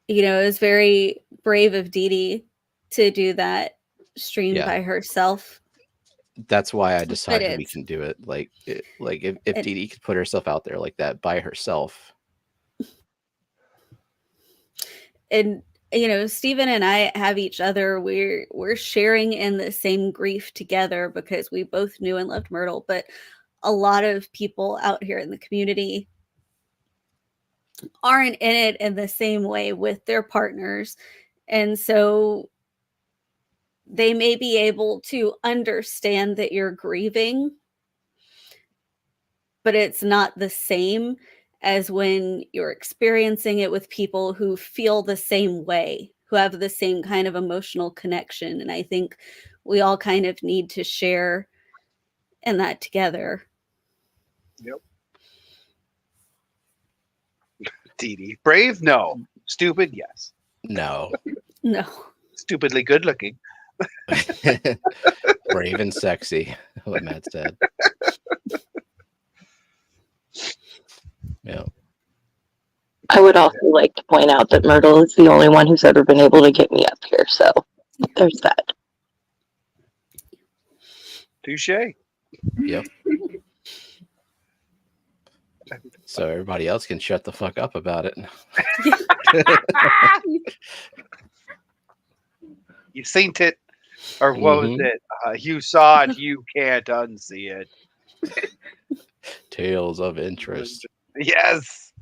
you know, it was very brave of Dee Dee to do that stream by herself. That's why I decided we can do it. Like if Dee Dee could put herself out there like that by herself. And you know, Stephen and I have each other. We're sharing in the same grief together because we both knew and loved Myrtle, but a lot of people out here in the community aren't in it in the same way with their partners. And so they may be able to understand that you're grieving, but it's not the same as when you're experiencing it with people who feel the same way, who have the same kind of emotional connection. And I think we all kind of need to share in that together. Yep. Dee Dee. Brave? No. Stupid? Yes. No. No. Stupidly good looking. Brave and sexy, what Matt said. Yeah. I would also like to point out that Myrtle is the only one who's ever been able to get me up here, so there's that. Touche. Yep. So everybody else can shut the fuck up about it. You seen it, or what was it? You saw it, you can't unsee it. Tales of interest. Yes.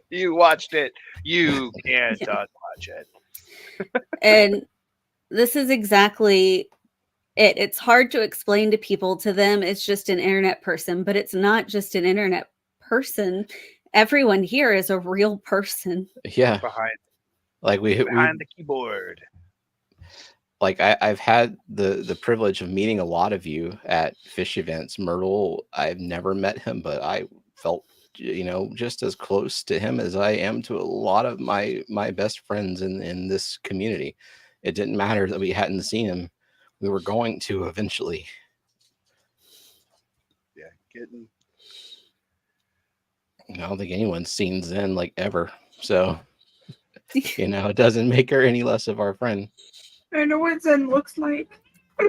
You watched it. You can't unwatch it. And this is exactly it. It's hard to explain to people. To them, it's just an internet person, but it's not just an internet person. Everyone here is a real person. Yeah. Behind the keyboard. Like I've had the privilege of meeting a lot of you at fish events. Myrtle, I've never met him, but I felt, you know, just as close to him as I am to a lot of my best friends in this community. It didn't matter that we hadn't seen him. We were going to eventually. Yeah, getting. I don't think anyone's seen Zen like ever. So, you know, it doesn't make her any less of our friend. I know what Zen looks like.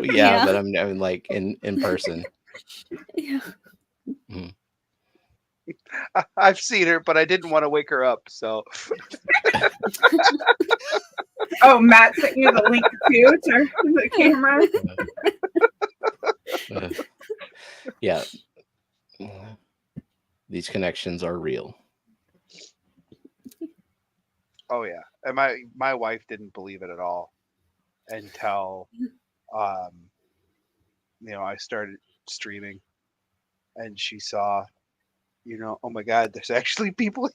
Yeah, but I'm like in person. Yeah. Mhm. I've seen her, but I didn't want to wake her up. So Oh, Matt sent you the link too to the camera. Uh, yeah, these connections are real. oh yeah, and my wife didn't believe it at all until um, I started streaming, and she saw, oh my God, there's actually people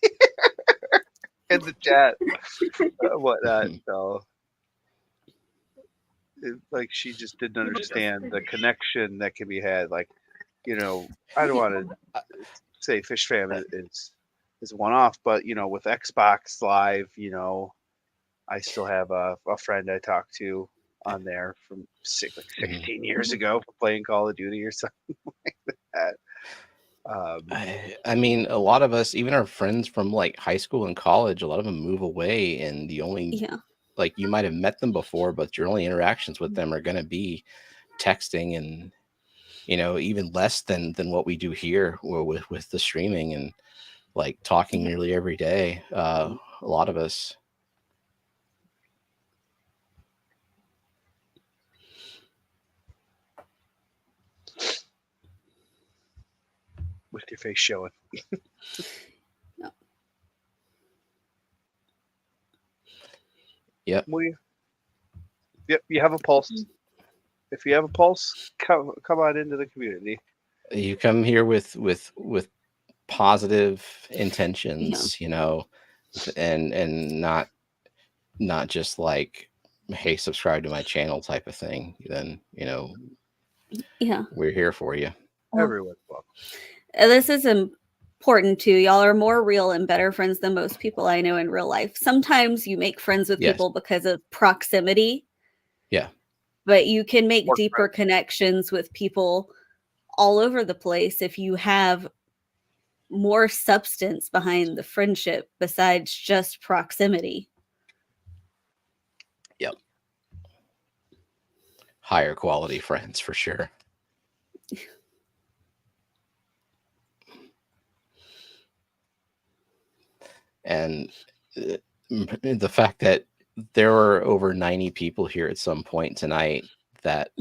in the chat, whatnot. Mhm. So like she just didn't understand the connection that can be had. Like, I don't want to say Fish Fam is one off, but with Xbox Live, I still have a friend I talked to on there from 16 years ago for playing Call of Duty or something like that. I mean, a lot of us, even our friends from like high school and college, a lot of them move away, and the only like you might have met them before, but your only interactions with them are going to be texting, and even less than what we do here with the streaming and like talking nearly every day. A lot of us. With your face showing. Yep. Yep. You have a pulse. If you have a pulse, come on into the community. You come here with positive intentions, and not just like, hey, subscribe to my channel type of thing. Then we're here for you. Everyone's welcome. This is important too. Y'all are more real and better friends than most people I know in real life. Sometimes you make friends with people because of proximity. Yeah. But you can make deeper connections with people all over the place if you have more substance behind the friendship besides just proximity. Yep. Higher quality friends for sure. And the fact that there were over 90 people here at some point tonight that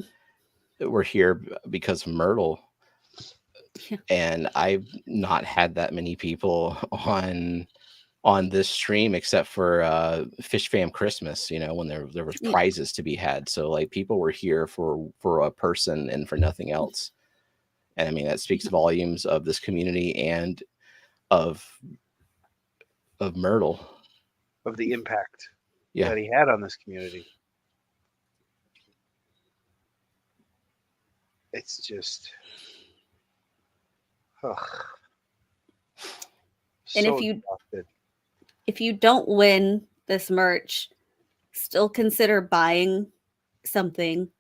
were here because of Myrtle. And I've not had that many people on this stream except for Fish Fam Christmas, when there was prizes to be had. So like people were here for a person and for nothing else. And I mean, that speaks volumes of this community and of Myrtle. Of the impact that he had on this community. It's just, and if you don't win this merch, still consider buying something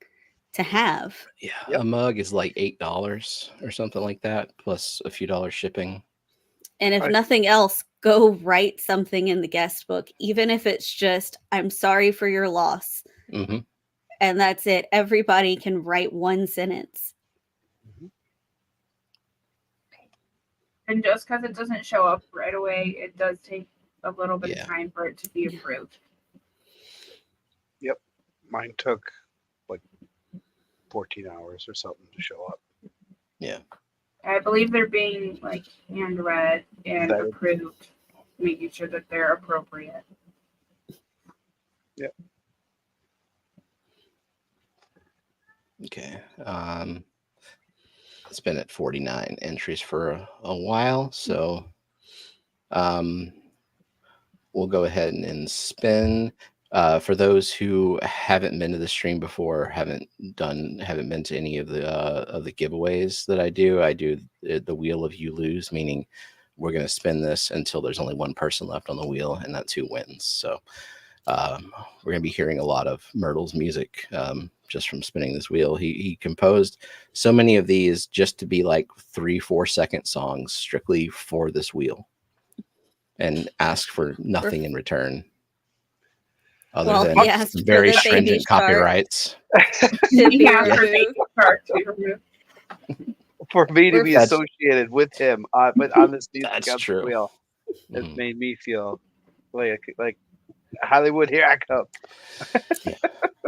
to have. Yeah, a mug is like $8 or something like that, plus a few dollars shipping. And if nothing else, go write something in the guest book, even if it's just, I'm sorry for your loss. Mm-hmm. And that's it. Everybody can write one sentence. And just because it doesn't show up right away, it does take a little bit of time for it to be approved. Yep. Mine took like 14 hours or something to show up. Yeah. I believe they're being like hand read and approved, making sure that they're appropriate. Yep. Okay. It's been at 49 entries for a while, so we'll go ahead and spin. For those who haven't been to the stream before, haven't been to any of the giveaways that I do the wheel of you lose, meaning we're going to spin this until there's only one person left on the wheel, and that's who wins. So we're going to be hearing a lot of Myrtle's music just from spinning this wheel. He composed so many of these just to be like 3-4 second songs strictly for this wheel and ask for nothing in return. Other Well, than he asked for very the baby stringent shark copyrights. to He be asked for removed. baby shark to be removed. For me to We're be That's- associated with him on this season That's of true. Wheel has Mhm. made me feel like Hollywood. Here I come.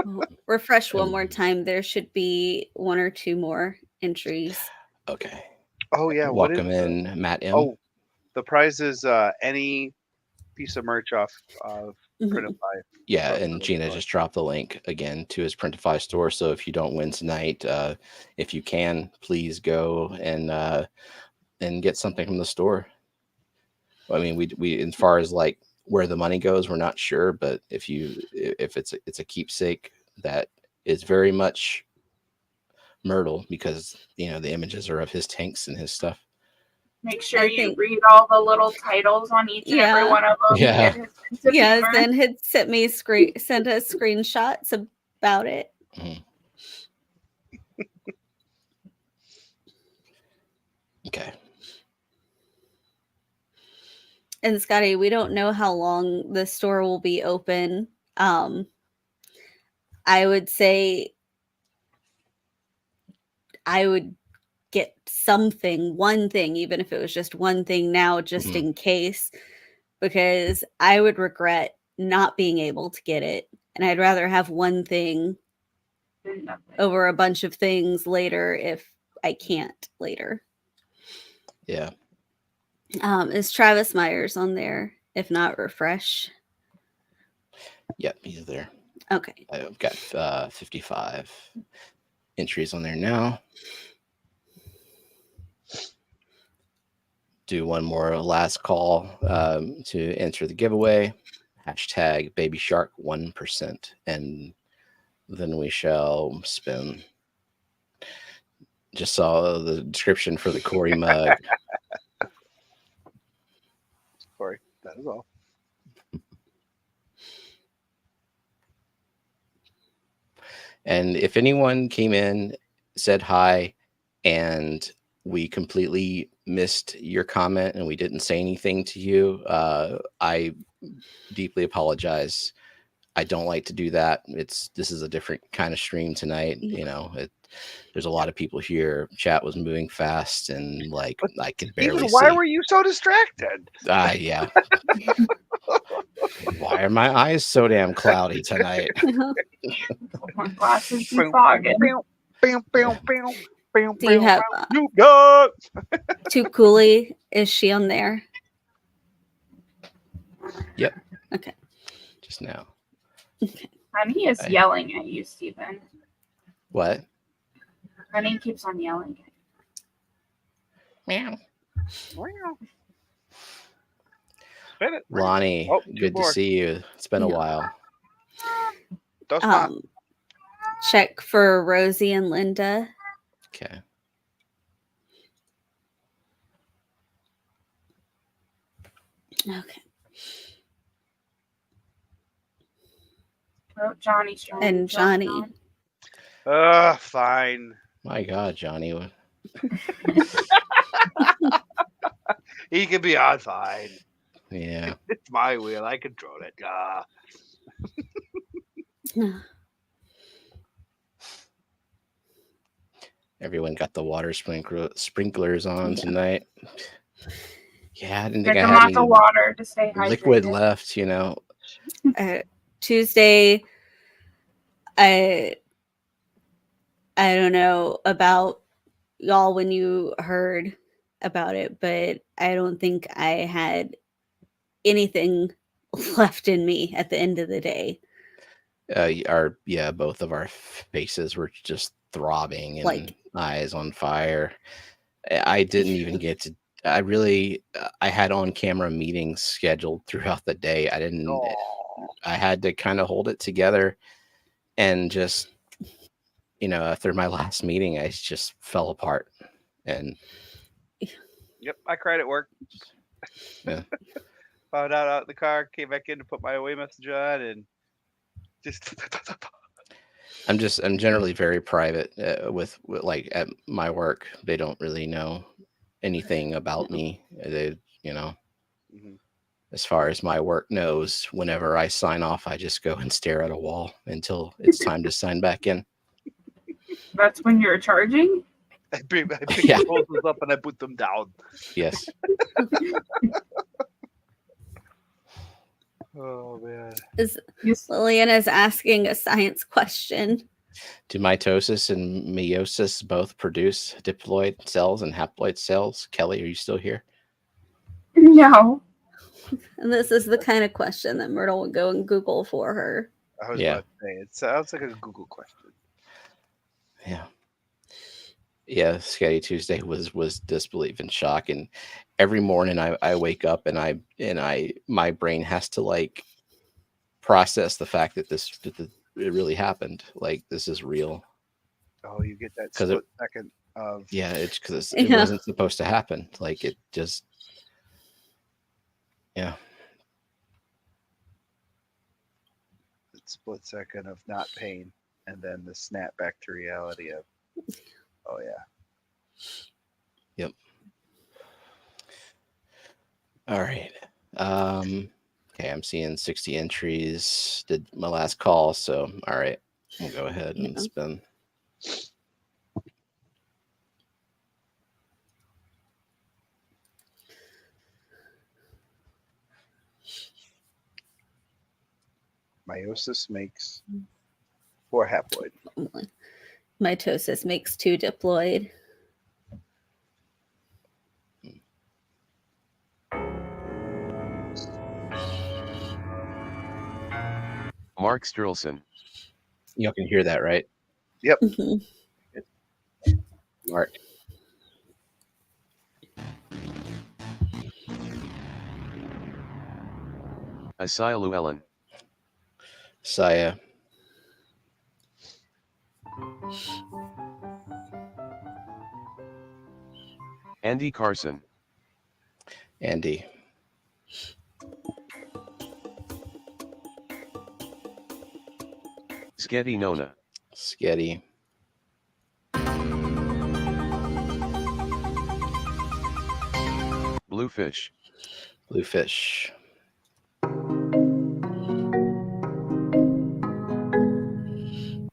Well, refresh one more time. There should be 1 or 2 more entries. Okay. Oh yeah, what is Welcome in, Matt M. Oh, the prize is any piece of merch off of Mhm. Printify. Yeah, from and the Gina store. just dropped the link again to his Printify store. So if you don't win tonight, if you can, please go and get something from the store. I mean, we as far as like where the money goes, we're not sure, but if it's a keepsake that is very much Myrtle, because the images are of his tanks and his stuff. Make sure I you think- read all the little titles on each and every Yeah. one of them. Yeah. Get his sense of Yeah, humor. Zen had sent us screenshots about it. Mhm. Okay. And Scotty, we don't know how long the store will be open. I would say I would get something, one thing, even if it was just one thing now, just Mhm. in case, because I would regret not being able to get it. And I'd rather have one thing Nothing. over a bunch of things later if I can't later. Yeah. Is Travis Myers on there? If not, refresh. Yep, he's there. Okay. I've got 55 entries on there now. Do one more last call to enter the giveaway. Hashtag Baby Shark 1%, and then we shall spin. Just saw the description for the Corey mug. Sorry, that is all. And if anyone came in, said hi, and we completely missed your comment and we didn't say anything to you, I deeply apologize. I don't like to do that. This is a different kind of stream tonight. There's a lot of people here. Chat was moving fast, and like I could barely Even see. why were you so distracted? Yeah. Why are my eyes so damn cloudy tonight? My glasses be fogging. Do you have Snoop Dogg. Too Cooley? Is she on there? Yep. Okay. Just now. Honey is yelling at you, Stephen. What? Honey keeps on yelling. Meow. Spin it. Lonnie, Oh, two good to more. see you. It's been a Yeah. while. Dos más. Check for Rosie and Linda. Okay. Okay. Oh, Johnny's trying. And Johnny. Fine. My God, Johnny. He can be on fine. Yeah. It's my wheel. I control it. Everyone got the water sprinklers on Yeah. tonight. Yeah, I didn't Drink think I lots had of any water to stay hydrated. liquid left, Tuesday, I don't know about y'all when you heard about it, but I don't think I had anything left in me at the end of the day. Both of our faces were just throbbing and Like- eyes on fire. I didn't even get to. I had on camera meetings scheduled throughout the day. I had to kind of hold it together, and just after my last meeting, I just fell apart. And Yep, I cried at work. Yeah. Found out in the car, came back in to put my away message on, and just. I'm generally very private with like at my work. They don't really know anything about me. They Mhm. as far as my work knows, whenever I sign off, I just go and stare at a wall until it's time to sign back in. That's when you're charging? I pick Yeah. proposals up and I put them down. Yes. Oh man. Lillian is asking a science question. Do mitosis and meiosis both produce diploid cells and haploid cells? Kelly, are you still here? No. And this is the kind of question that Myrtle would go and Google for her. I was Yeah. about to say, it sounds like a Google question. Yeah. Yeah, Scary Tuesday was disbelief and shock, and every morning I wake up and my brain has to like process the fact that it really happened. Like, this is real. Oh, you get that 'Cause split second of It's because it Yeah. wasn't supposed to happen. Like, it just, yeah. split second of not pain, and then the snap back to reality of, oh yeah. Yep. All right. Okay, I'm seeing 60 entries. Did my last call, so all right. We'll go ahead and Yeah. spin. Meiosis makes 4 haploid. Mitosis makes 2 diploid. Mark Sturlson. Y'all can hear that, right? Mhm. Mark. Asaya Llewellyn. Saya. Andy Carson. Andy. Sketty Nona. Sketty. Bluefish. Bluefish.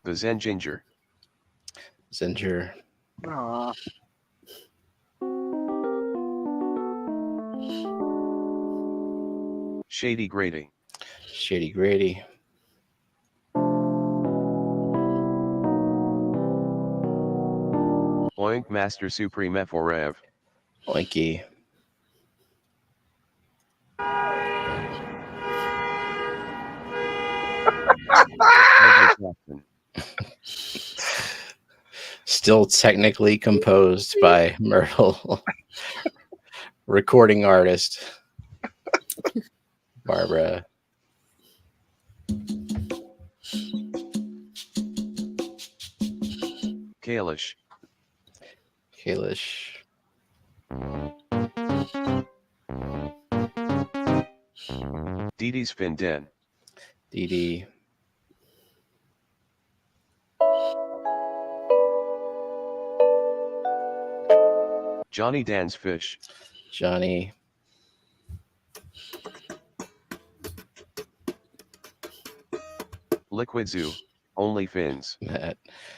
The Zen Ginger. Zinger. Aw. Shady Grady. Shady Grady. Oink Master Supreme Forev. Oinky. Still technically composed by Myrtle. Recording artist Barbara. Kalish. Kalish. Dee Dee's Finden. Dee Dee. Johnny Dan's Fish. Johnny. Liquid Zoo. Only Fins. Matt.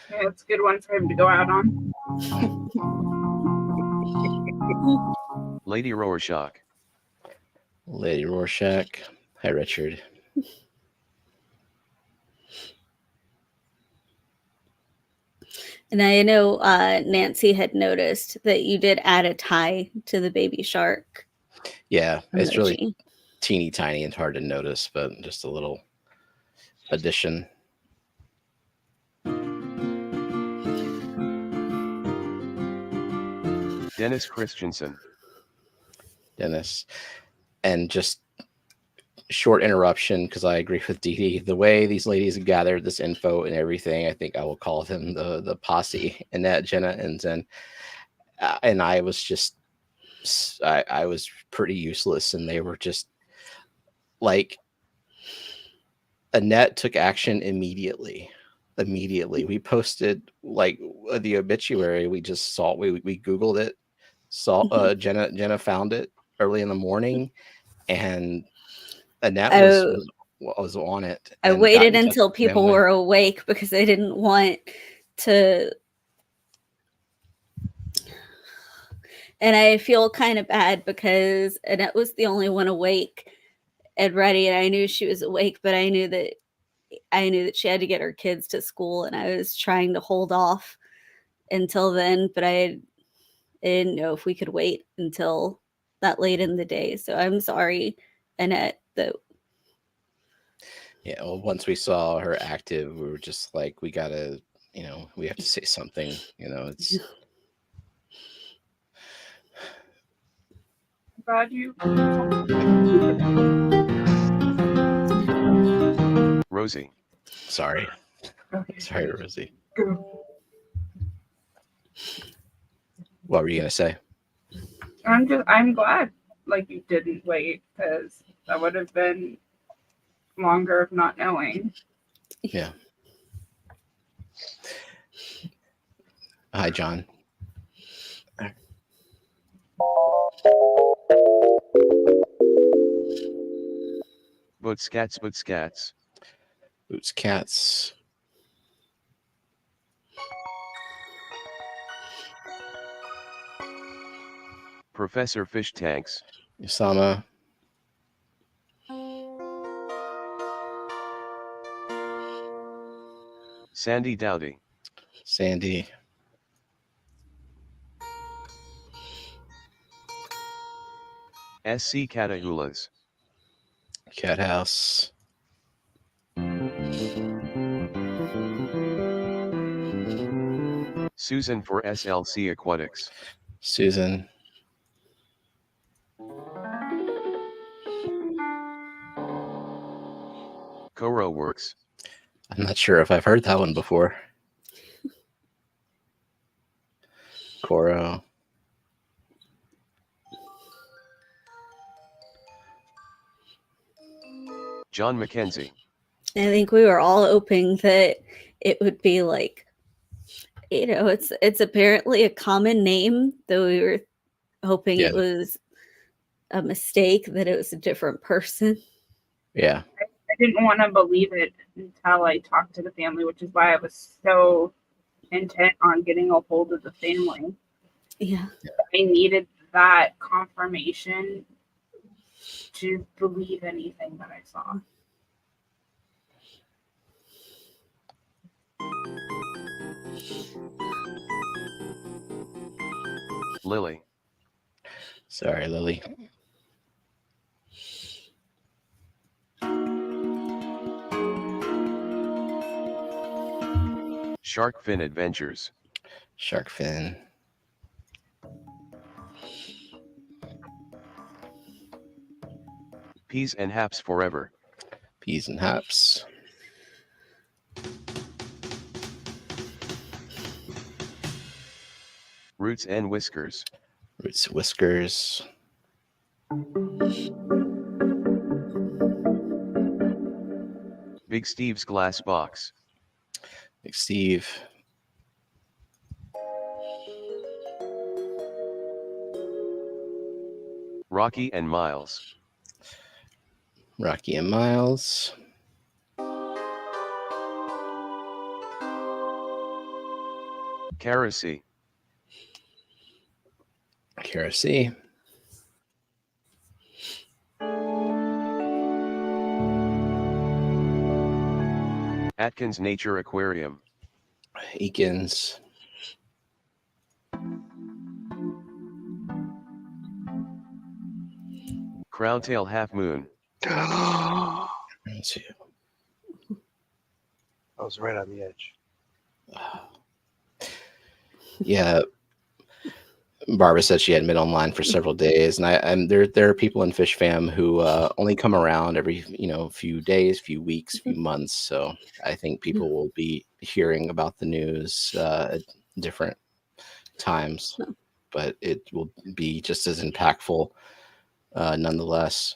Yeah, it's a good one for him to go out on. Lady Rorschach. Lady Rorschach. Hi, Richard. And I know Nancy had noticed that you did add a tie to the baby shark. Yeah, it's really emoji. teeny tiny and hard to notice, but just a little addition. Dennis Christensen. Dennis. And just short interruption, because I agree with Dee Dee. The way these ladies gathered this info and everything, I think I will call them the posse. Annette, Jenna, and Zen. And I was just, I was pretty useless, and they were just like, Annette took action immediately. We posted like the obituary. We just saw, we Googled it, saw Jenna found it early in the morning, and Annette I was on it. I and got waited in touch until with people family. were awake because I didn't want to. And I feel kind of bad because Annette was the only one awake and ready, and I knew she was awake, but I knew that she had to get her kids to school, and I was trying to hold off until then, but I didn't know if we could wait until that late in the day. So I'm sorry, Annette. That Yeah, well, once we saw her active, we were just like, we gotta, we have to say something. It's Glad you. Rosie. sorry, Okay. sorry, Rosie. Go. What were you gonna say? I'm glad like you didn't wait, because that would have been longer of not knowing. Yeah. Hi, John. But scats. Boots Cats. Professor Fish Tanks. Usama. Sandy Dowdy. Sandy. SC Catahulas. Cat House. Susan for SLC Aquatics. Susan. Coro Works. I'm not sure if I've heard that one before. Coro. John McKenzie. I think we were all hoping that it would be like, it's apparently a common name, though we were hoping Yeah. it was a mistake, that it was a different person. Yeah. I didn't want to believe it until I talked to the family, which is why I was so intent on getting a hold of the family. Yeah. I needed that confirmation to believe anything that I saw. Lily. Sorry, Lily. Shark Fin Adventures. Shark Fin. Peas and Haps Forever. Peas and Haps. Roots and Whiskers. Roots Whiskers. Big Steve's Glass Box. Big Steve. Rocky and Miles. Rocky and Miles. Karacy. Karacy. Atkins Nature Aquarium. Eakins. Crowntail Half Moon. I Let's see. was right on the edge. Yeah. Barbara said she hadn't been online for several days, and there are people in Fish Fam who only come around every few days, few weeks, few months. So I think people will be hearing about the news at different times, but it will be just as impactful nonetheless.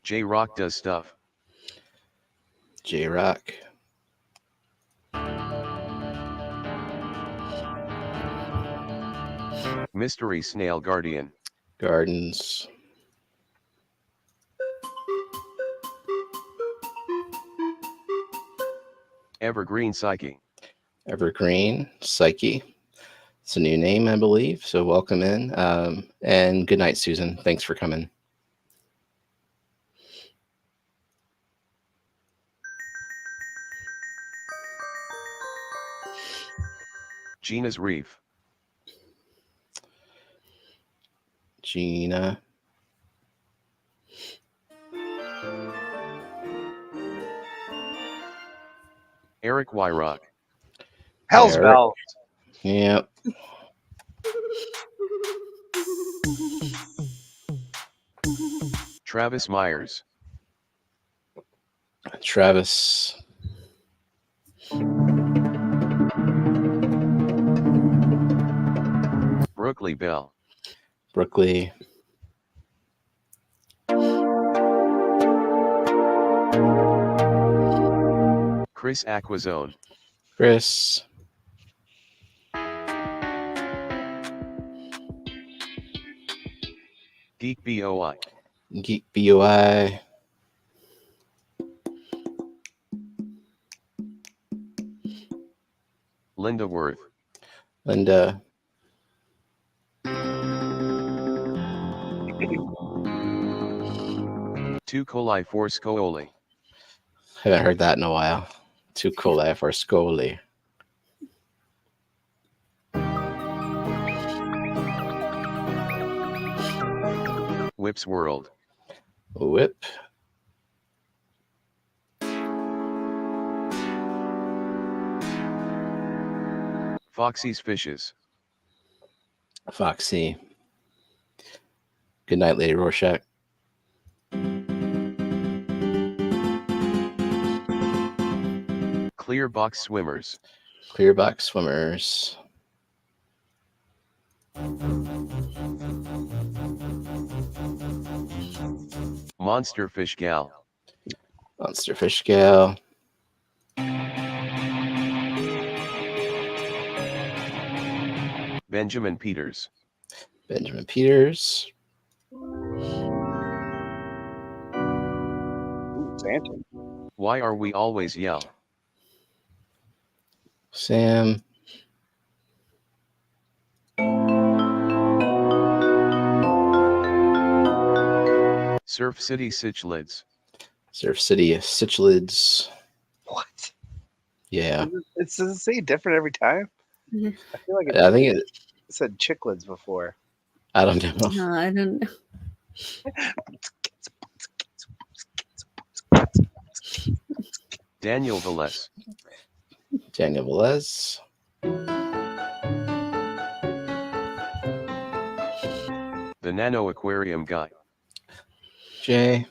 J Rock Does Stuff. J Rock. Mystery snail guardian. Gardens. Evergreen psyche. Evergreen. Psyche. It's a new name, I believe. So welcome in. And good night, Susan. Thanks for coming. Gina's reef. Gina. Eric Wyrock. Hell's Eric. Bell. Yep. Travis Myers. Travis. Brookley Bell. Brookley. Chris Aquazone. Chris. Geek BOI. Geek BOI. Linda Worth. Linda. Tu coli for Scooli. Haven't heard that in a while. Too cool for Scully. Whip's World. Whip. Foxy's Fishes. Foxy. Good night, Lady Rorschach. Clear Box Swimmers. Clear box swimmers. Monster Fish Gal. Monster Fish Gal. Benjamin Peters. Benjamin Peters. Ooh, Santa. Why Are We Always Yell? Sam. Surf City Cichlids. Surf City Cichlids. What? Yeah. Does it say different every time? Mhm. I feel like I think it, it said chicklids before. I don't know. No, I don't know. Daniel Velez. Daniel Velez. The Nano Aquarium Guy. Jay.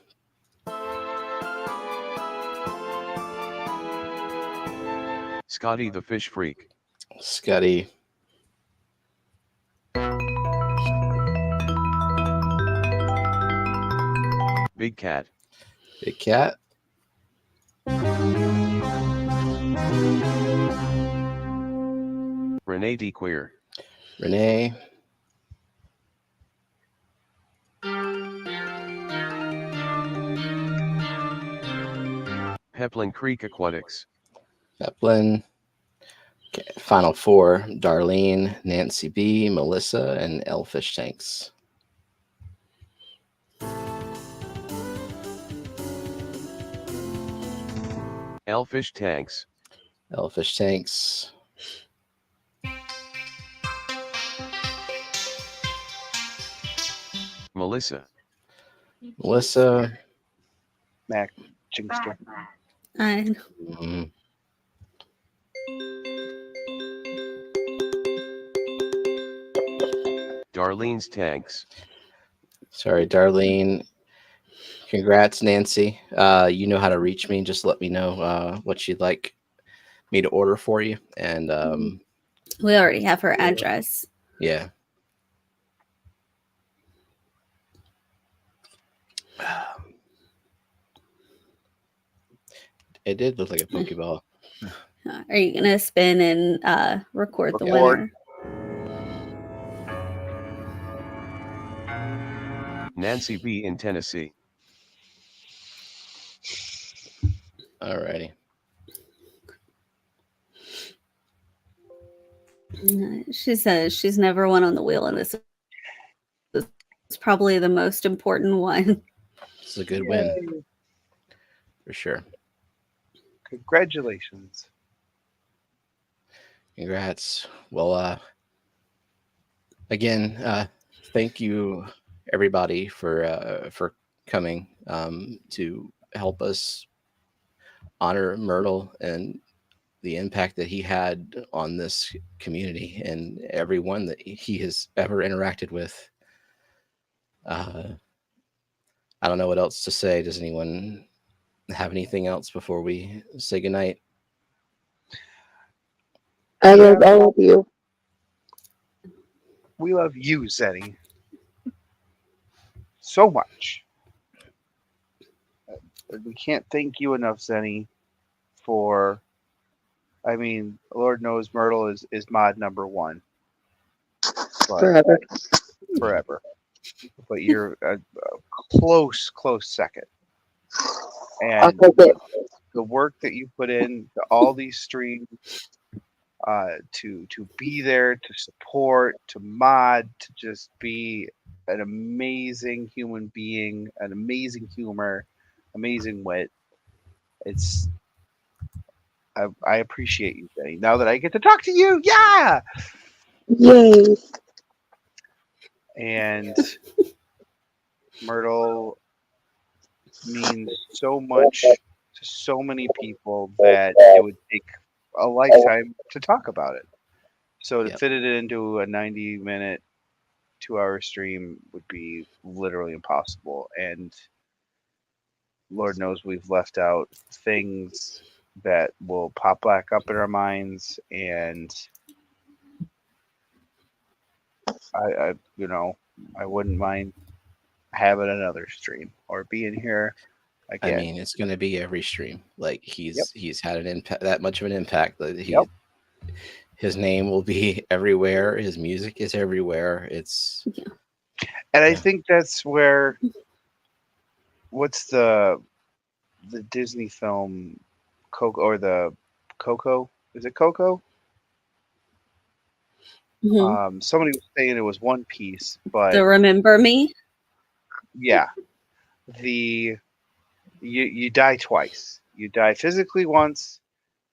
Scotty the Fish Freak. Scotty. Big Cat. Big Cat. Renee D. Queer. Renee. Peplin Creek Aquatics. Peplin. Okay, final four. Darlene, Nancy B, Melissa, and Elfish Tanks. Elfish Tanks. Elfish Tanks. Melissa. Melissa. Mac Jingster. I know. Mhm. Darlene's Tanks. Sorry, Darlene. Congrats, Nancy. You know how to reach me. Just let me know what you'd like me to order for you. And We already have her address. yeah. It did look like a Pokeball. Are you gonna spin and record the Record. winner? Nancy B. in Tennessee. Alrighty. She says she's never won on the wheel, and this is probably the most important one. This is a good win. For sure. Congratulations. Congrats. Well, again, thank you everybody for coming to help us honor Myrtle and the impact that he had on this community and everyone that he has ever interacted with. I don't know what else to say. Does anyone have anything else before we say goodnight? I love all of you. We love you, Zenny, so much. We can't thank you enough, Zenny, for, I mean, Lord knows Myrtle is mod number one. But Forever. forever. But you're a close second. I'll And take it. the work that you put in to all these streams, to be there, to support, to mod, to just be an amazing human being, an amazing humor, amazing wit. It's I appreciate you, Jenny. Now that I get to talk to you, yeah. Yay. And Myrtle means so much to so many people that it would take a lifetime to talk about it. So to Yep. fit it into a 90-minute, 2-hour stream would be literally impossible. And Lord knows we've left out things that will pop back up in our minds. And I I wouldn't mind having another stream or being here again. I mean, it's going to be every stream. Like he's had an impact, that much of an impact that his name will be everywhere. His music is everywhere. It's And I think that's where, what's the Disney film, Coco, or the Coco? Is it Coco? Mhm. Somebody was saying it was One Piece, but The Remember Me? yeah, you die twice. You die physically once,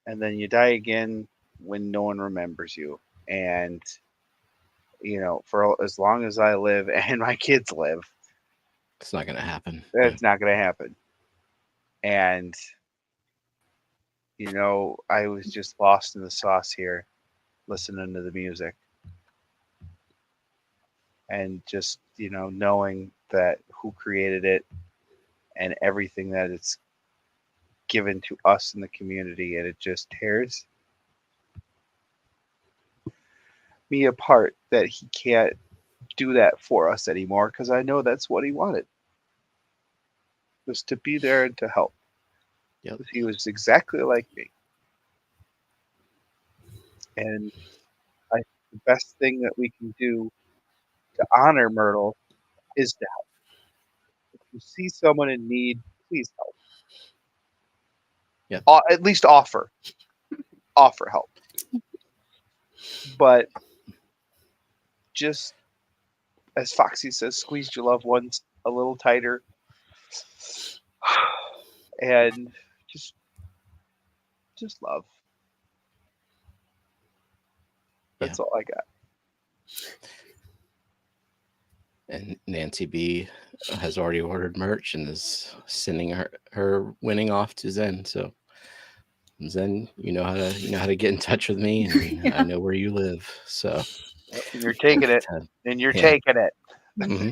and then you die again when no one remembers you. And for as long as I live and my kids live, it's not going to happen. that's not going to happen. And I was just lost in the sauce here, listening to the music, and just knowing that who created it and everything that it's given to us in the community, and it just tears me apart that he can't do that for us anymore, because I know that's what he wanted, was to be there and to help. Yep. He was exactly like me. And I think the best thing that we can do to honor Myrtle is to help. If you see someone in need, please help. Yep. At least offer help. But just as Foxy says, squeeze your loved ones a little tighter, and just love. That's all I got. And Nancy B has already ordered merch and is sending her winning off to Zen. So Zen, you know how to get in touch with me, and I know where you live. So You're taking it, and you're taking it. Mm-hmm.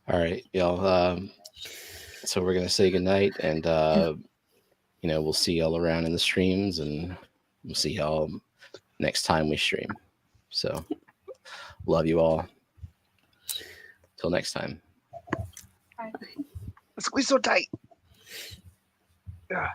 All right, y'all. So we're gonna say goodnight, and we'll see y'all around in the streams, and we'll see y'all next time we stream. So love you all. Till next time. Bye. Squeeze so tight. Yeah.